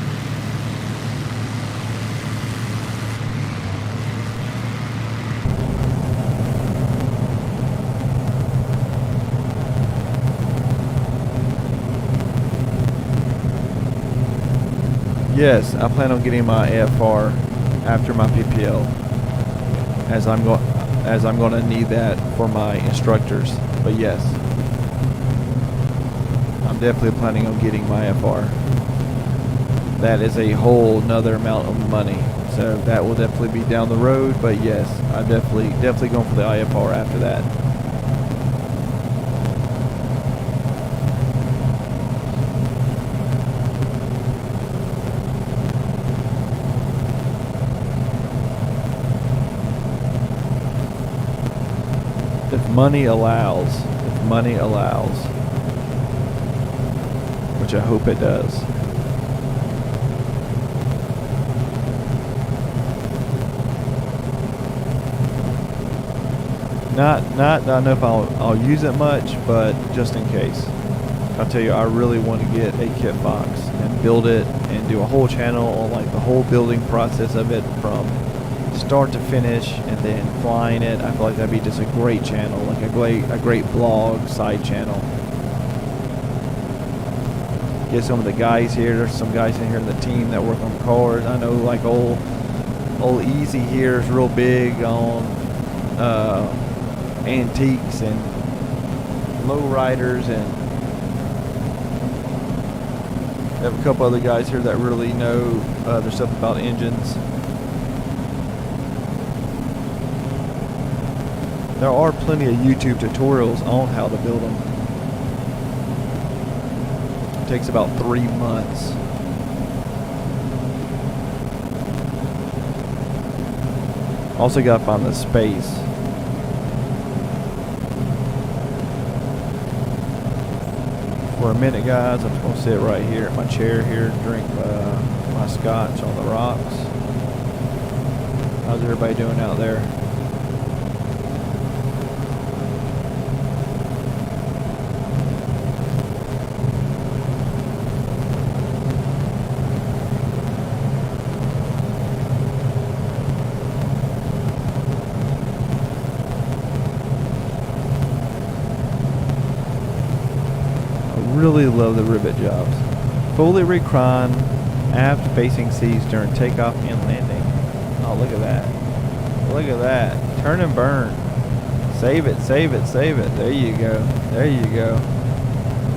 Yes, I plan on getting my AFR after my PPL, as I'm going to need that for my instructors. But yes, I'm definitely planning on getting my FR. That is a whole nother amount of money, so that will definitely be down the road. But yes, I definitely going for the IFR after that. If money allows, which I hope it does. Not I don't know if I'll use it much, but just in case. I'll tell you, I really want to get a kit box and build it and do a whole channel on like the whole building process of it from start to finish, and then flying it. I feel like that'd be just a great channel, like a great blog side channel. Get some of the guys here. There's some guys in here in the team that work on cars. I know like old Easy here is real big on antiques and lowriders, and I have a couple other guys here that really know their stuff about engines. There are plenty of YouTube tutorials on how to build them. It takes about 3 months. Also gotta find the space. For a minute, guys, I'm just gonna sit right here at my chair here, drink my scotch on the rocks. How's everybody doing out there? Really love the rivet jobs. Fully recline aft facing seas during takeoff and landing. Oh, look at that. Look at that. Turn and burn. Save it, save it, save it. There you go. There you go.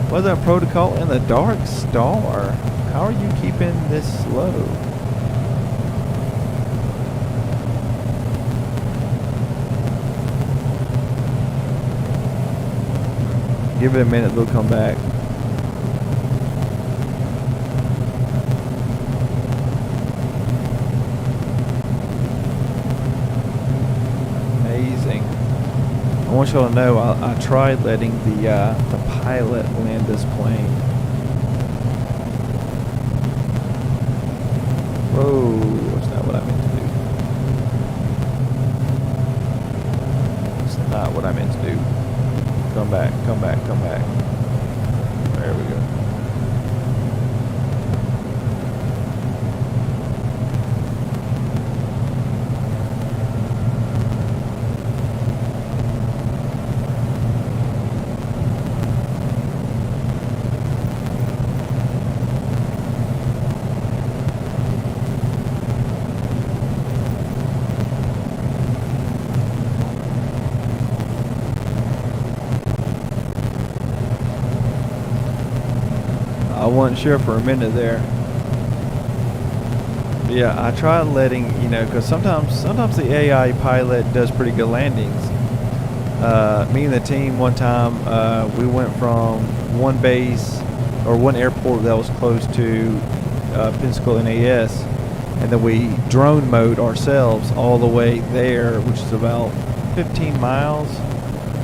What's that protocol in the dark star? How are you keeping this low? Give it a minute, they'll come back. want y'all to know I tried letting the pilot land this plane. Whoa, that's not what I meant to do. That's not what I meant to do. Come back, come back, come back. There we go. I wasn't sure for a minute there. Yeah, I tried letting, you know, because sometimes the AI pilot does pretty good landings. Me and the team one time, we went from one base or one airport that was close to Pensacola NAS, and then we drone mode ourselves all the way there, which is about 15 miles,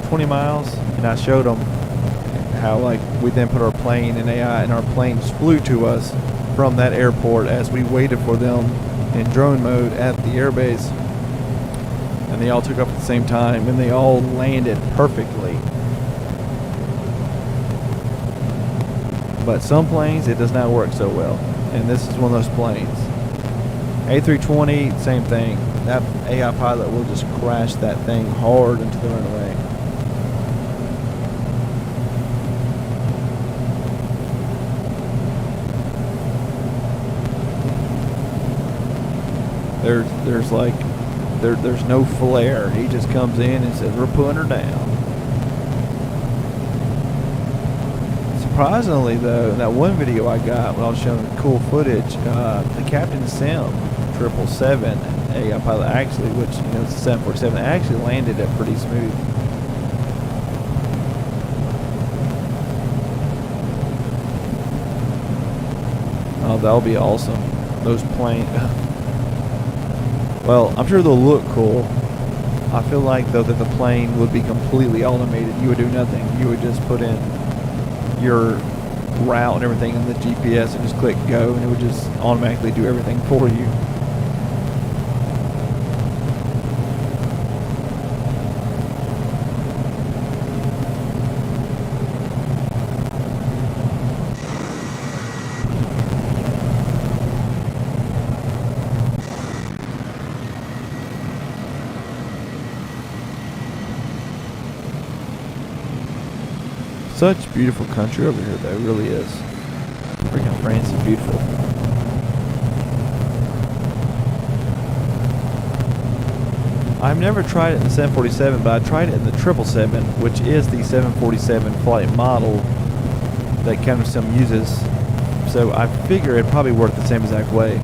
20 miles, and I showed them how like we then put our plane in AI and our planes flew to us from that airport as we waited for them in drone mode at the airbase, and they all took off at the same time and they all landed perfectly. But some planes it does not work so well, and this is one of those planes. A320, same thing. That AI pilot will just crash that thing hard into the runway. There's like there's no flare. He just comes in and says we're putting her down. Surprisingly though, in that one video I got when I was showing cool footage, the Captain Sim 777 AI pilot actually, which you know it's a 747, actually landed it pretty smooth. Oh, that'll be awesome. Those planes. Well, I'm sure they'll look cool. I feel like though that the plane would be completely automated. You would do nothing. You would just put in your route and everything in the GPS and just click go, and it would just automatically do everything for you. Such beautiful country over here, though. It really is. Freaking France is beautiful. I've never tried it in the 747, but I tried it in the 777, which is the 747 flight model that Captain Sim uses. So I figure it'd probably work the same exact way.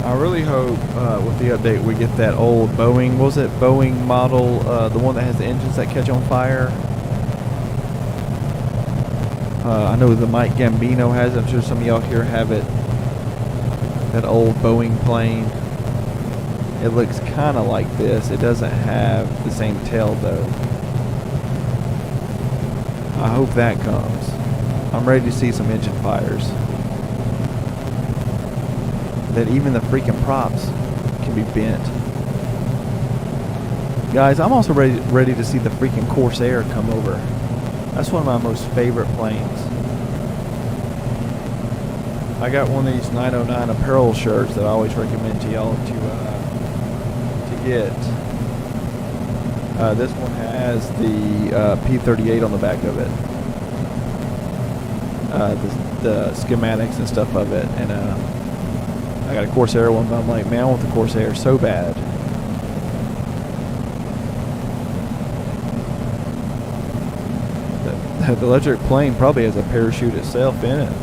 I really hope with the update we get that old Boeing, what was it, Boeing model, the one that has the engines that catch on fire. I know the Mike Gambino has it. I'm sure some of y'all here have it. That old Boeing plane. It looks kind of like this. It doesn't have the same tail though. I hope that comes. I'm ready to see some engine fires. That even the freaking props can be bent. Guys, I'm also ready to see the freaking Corsair come over. That's one of my most favorite planes. I got one of these 909 apparel shirts that I always recommend to y'all to get. This one has the P38 on the back of it. The schematics and stuff of it, and I got a Corsair one, but I'm like, man, I want the Corsair so bad. The electric plane probably has a parachute itself in it.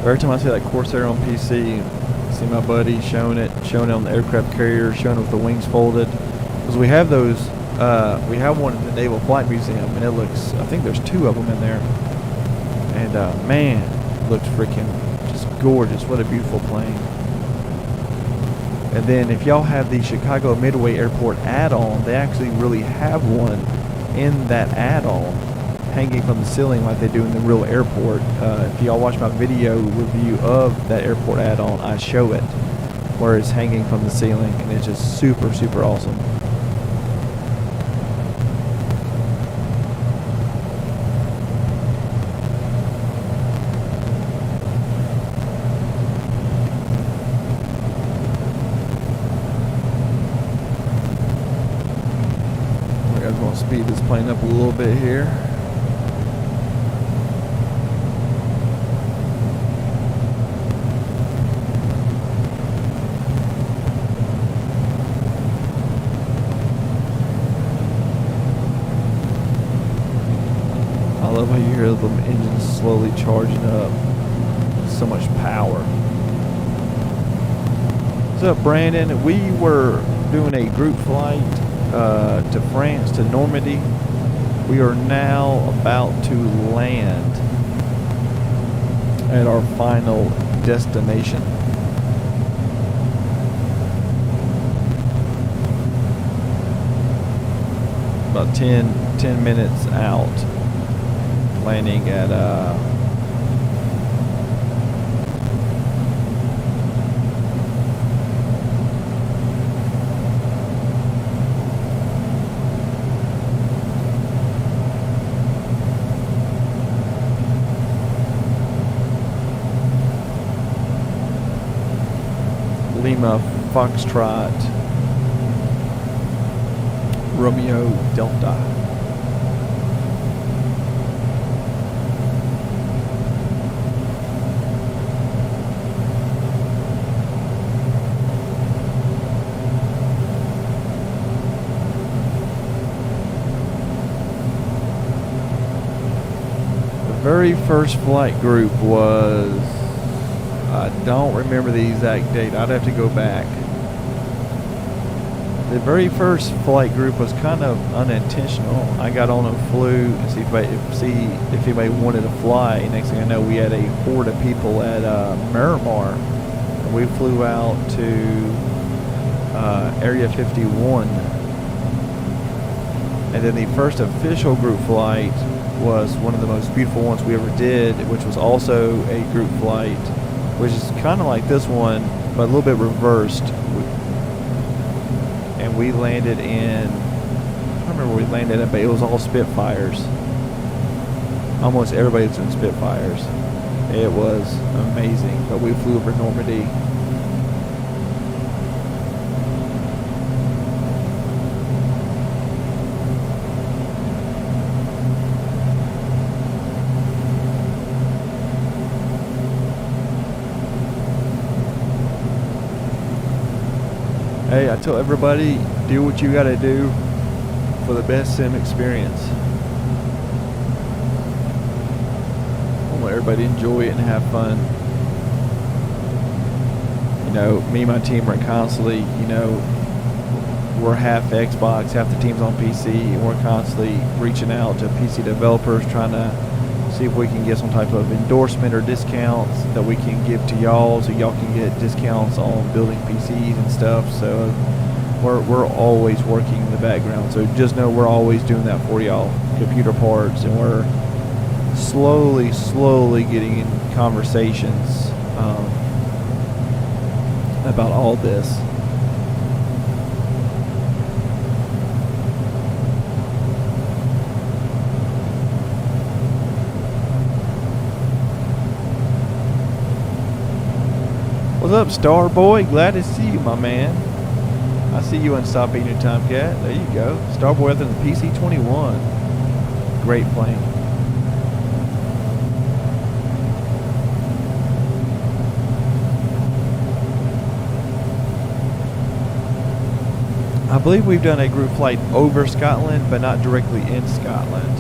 Every time I see that Corsair on PC, see my buddy showing it on the aircraft carrier, showing it with the wings folded. Because we have those, we have one in the Naval Flight Museum, and it looks, I think there's 2 of them in there. And man, it looks freaking just gorgeous. What a beautiful plane. And then if y'all have the Chicago Midway Airport add-on, they actually really have one in that add-on hanging from the ceiling like they do in the real airport. If y'all watch my video review of that airport add-on, I show it where it's hanging from the ceiling, and it's just super, super awesome. I'm going to speed this plane up a little bit here. I love how you hear the engines slowly charging up. So much power. What's up, Brandon? We were doing a group flight to France, to Normandy. We are now about to land at our final destination. About 10 minutes out, landing at Lima Foxtrot Romeo Delta. The very first flight group was, I don't remember the exact date. I'd have to go back. The very first flight group was kind of unintentional. I got on and flew to see if anybody wanted to fly. Next thing I know, we had a horde of people at Miramar. And we flew out to Area 51. And then the first official group flight was one of the most beautiful ones we ever did, which was also a group flight, which is kind of like this one, but a little bit reversed. And we landed in, I don't remember where we landed at, but it was all Spitfires. Almost everybody was in Spitfires. It was amazing, but we flew over Normandy. Hey, I tell everybody, do what you gotta do for the best sim experience. I want everybody to enjoy it and have fun. You know, me and my team are constantly, you know, we're half Xbox, half the team's on PC, and we're constantly reaching out to PC developers, trying to see if we can get some type of endorsement or discounts that we can give to y'all, so y'all can get discounts on building PCs and stuff. So we're always working in the background, so just know we're always doing that for y'all, computer parts, and we're slowly getting in conversations about all this. What's up, Star Boy? Glad to see you, my man. I see you in Stop Eating Your Tomcat. There you go. Star Boy other than the PC-21. Great plane. I believe we've done a group flight over Scotland, but not directly in Scotland.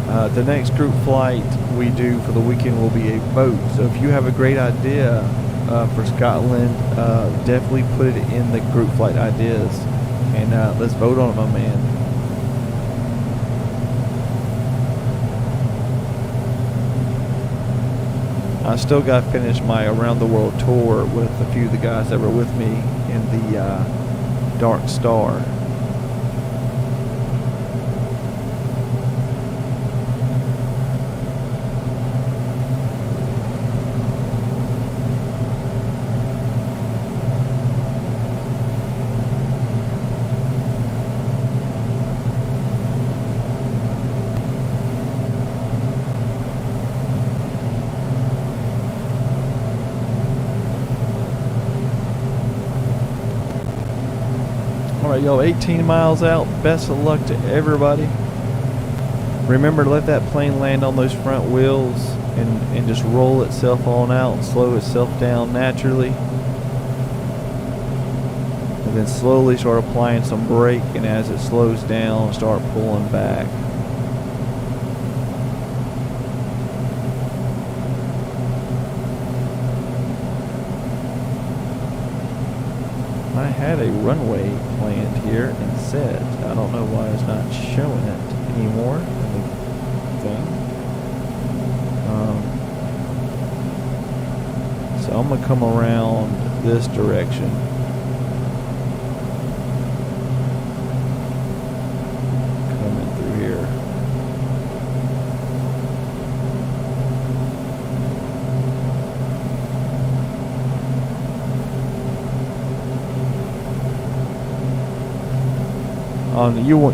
The next group flight we do for the weekend will be a boat. So if you have a great idea for Scotland, definitely put it in the group flight ideas, and let's vote on it, my man. I still got to finish my around the world tour with a few of the guys that were with me in the Dark Star. Alright, y'all, 18 miles out. Best of luck to everybody. Remember to let that plane land on those front wheels and just roll itself on out, slow itself down naturally. And then slowly start applying some brake, and as it slows down, start pulling back. I had a runway planned here and set. I don't know why it's not showing it anymore in the thing. So I'm going to come around this direction. Coming through here.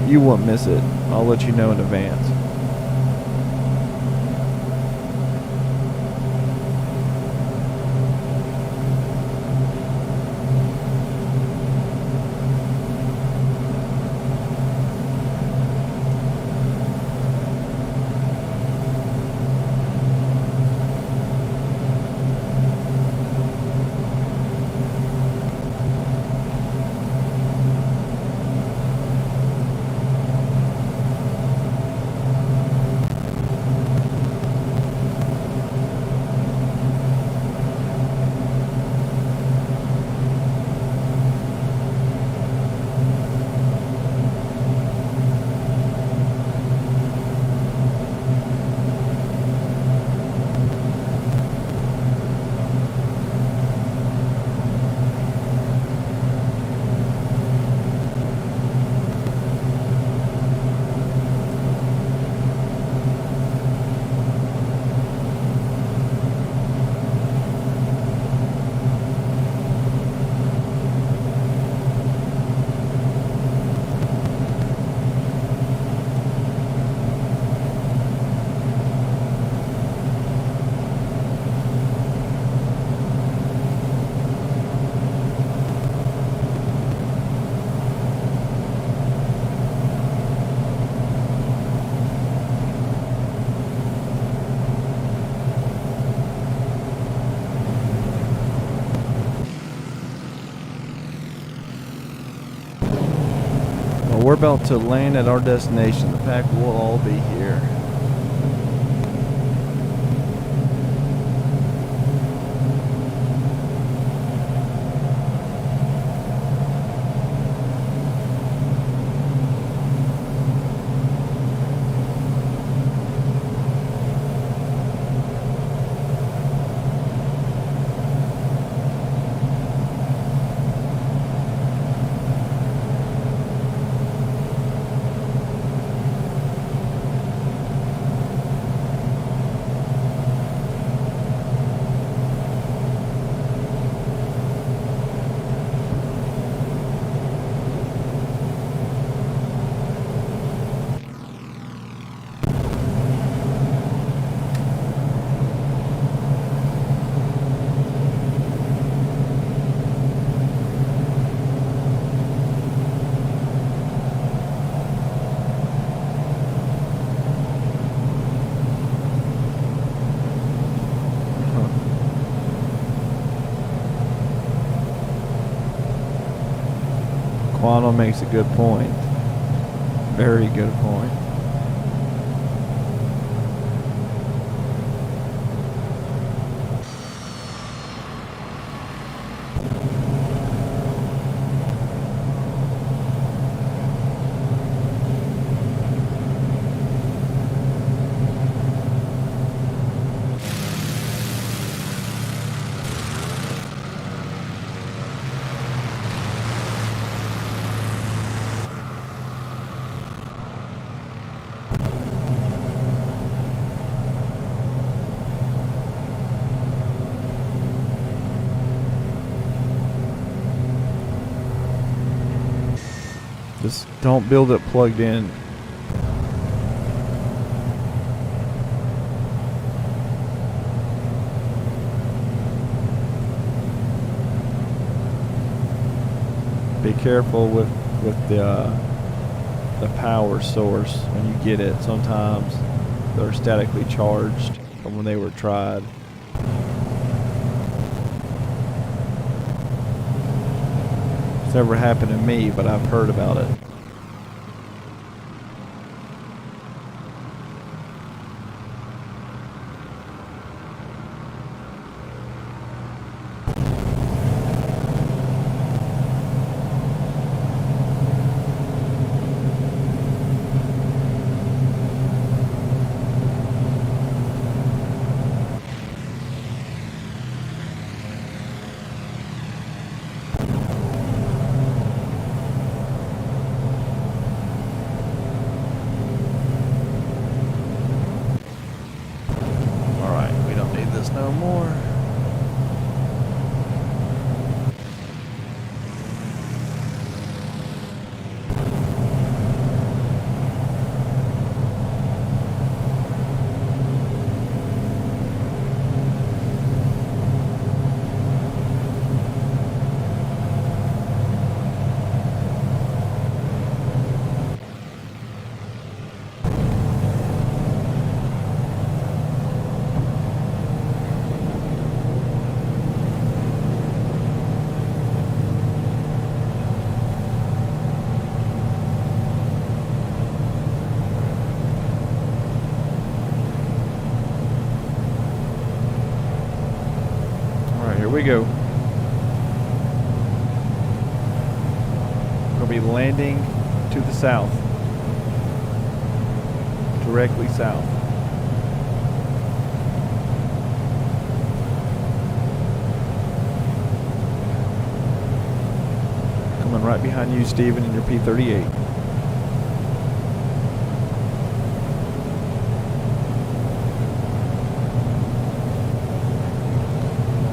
You won't miss it. I'll let you know in advance. We're about to land at our destination. The pack will all be here. Quano makes a good point. Very good point. Just don't build it plugged in. Be careful with the power source when you get it. Sometimes they're statically charged from when they were tried. It's never happened to me, but I've heard about it. No more. Here we go. We're going to be landing to the south. Directly south. Coming right behind you, Steven, in your P-38.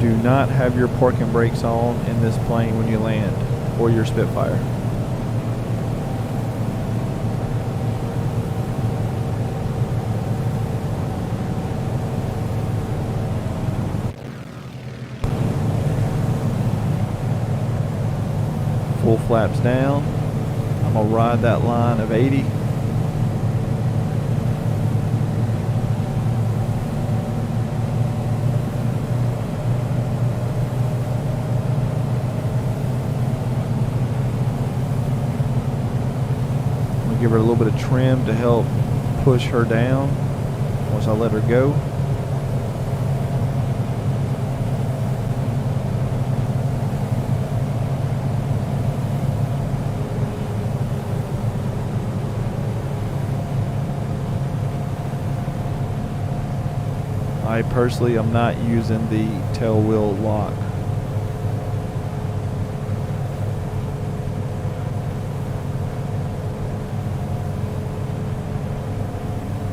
Do not have your parking brakes on in this plane when you land, or your Spitfire. Full flaps down. I'm gonna ride that line of 80. Give her a little bit of trim to help push her down once I let her go. I personally am not using the tail wheel lock.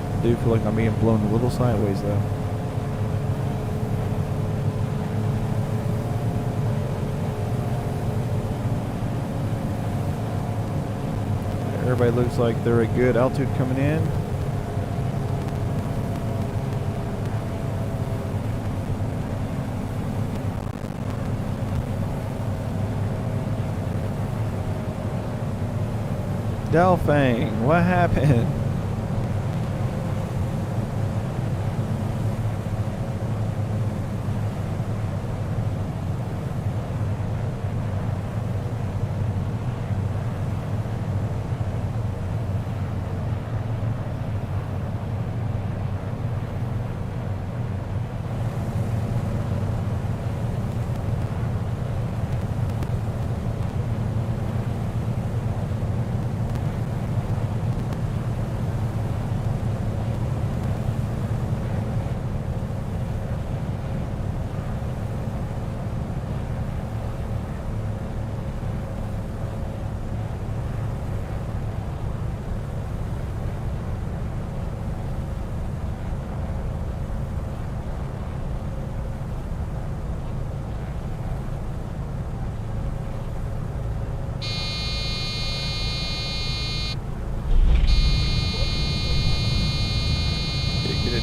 I do feel like I'm being blown a little sideways though. Everybody looks like they're at good altitude coming in. Delphine, what happened?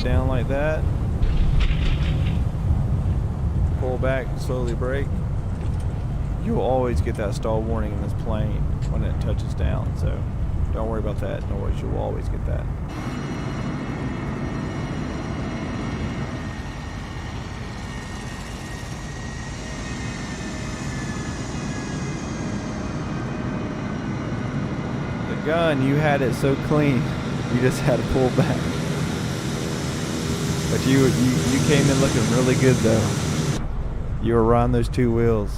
down like that. Pull back, slowly brake. You'll always get that stall warning in this plane when it touches down, so don't worry about that. No worries, you'll always get that. The gun, you had it so clean, you just had to pull back. But you came in looking really good though. You were riding those two wheels.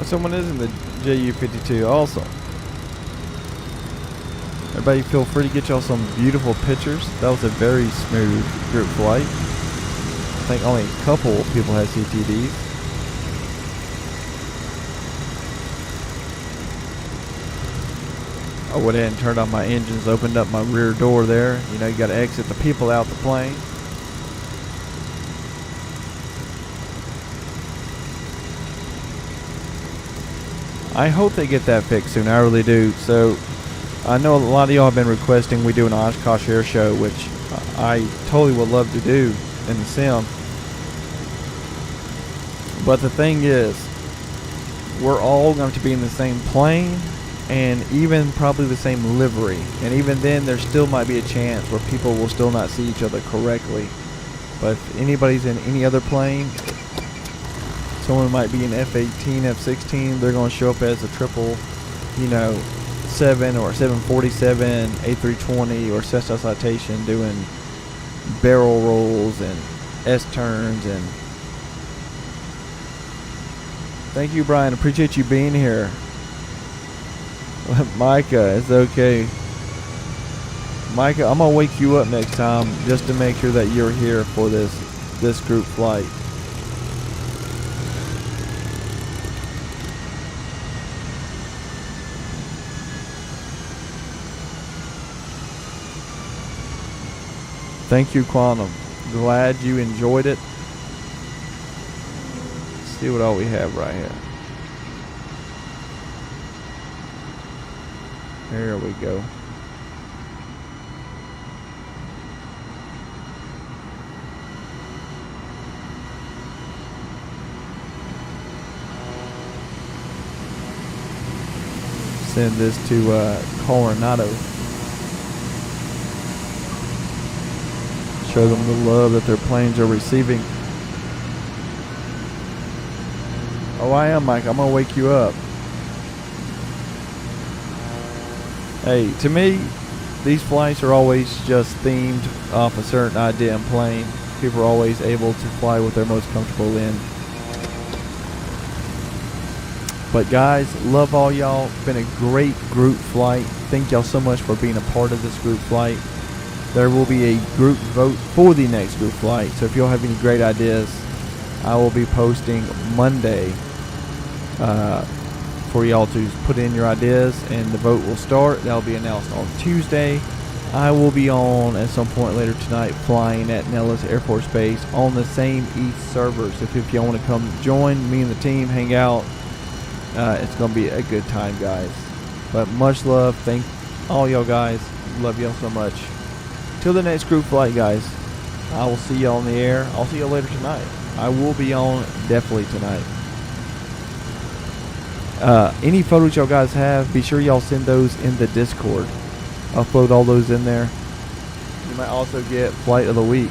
Someone is in the JU-52 also. Everybody feel free to get y'all some beautiful pictures. That was a very smooth group flight. I think only a couple people had CTDs. I went ahead and turned on my engines, opened up my rear door there. You know, you got to exit the people out the plane. I hope they get that fixed soon. I really do. So I know a lot of y'all have been requesting we do an Oshkosh air show, which I totally would love to do in the sim. But the thing is, we're all going to be in the same plane and even probably the same livery. And even then, there still might be a chance where people will still not see each other correctly. But if anybody's in any other plane, someone might be an F-18, F-16. They're going to show up as a triple, 7 or 747, A320, or Cessna Citation doing barrel rolls and S-turns. And thank you, Brian. Appreciate you being here. Micah, it's okay. Micah, I'm going to wake you up next time just to make sure that you're here for this group flight. Thank you, Quantum. Glad you enjoyed it. Let's see what all we have right here. There we go. Send this to Coronado. Show them the love that their planes are receiving. Oh, I am, Mike. I'm going to wake you up. Hey, to me, these flights are always just themed off a certain idea in plane. People are always able to fly what they're most comfortable in. But guys, love all y'all. Been a great group flight. Thank y'all so much for being a part of this group flight. There will be a group vote for the next group flight. So if y'all have any great ideas, I will be posting Monday for y'all to put in your ideas, and the vote will start. That'll be announced on Tuesday. I will be on at some point later tonight flying at Nellis Air Force Base on the same East server. So if y'all want to come join me and the team, hang out, It's going to be a good time, guys. But much love. Thank all y'all guys. Love y'all so much. Till the next group flight, guys. I will see y'all in the air. I'll see y'all later tonight. I will be on definitely tonight. Any photos y'all guys have, be sure y'all send those in the Discord. Upload all those in there. You might also get Flight of the Week.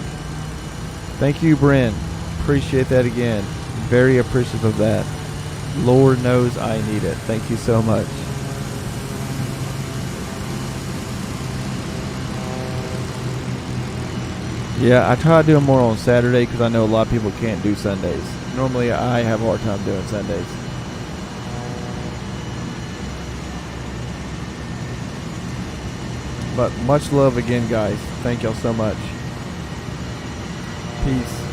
Thank you, Bryn. Appreciate that again. Very appreciative of that. Lord knows I need it. Thank you so much. Yeah, I try to do them more on Saturday because I know a lot of people can't do Sundays. Normally I have a hard time doing Sundays. But much love again, guys. Thank y'all so much. Peace.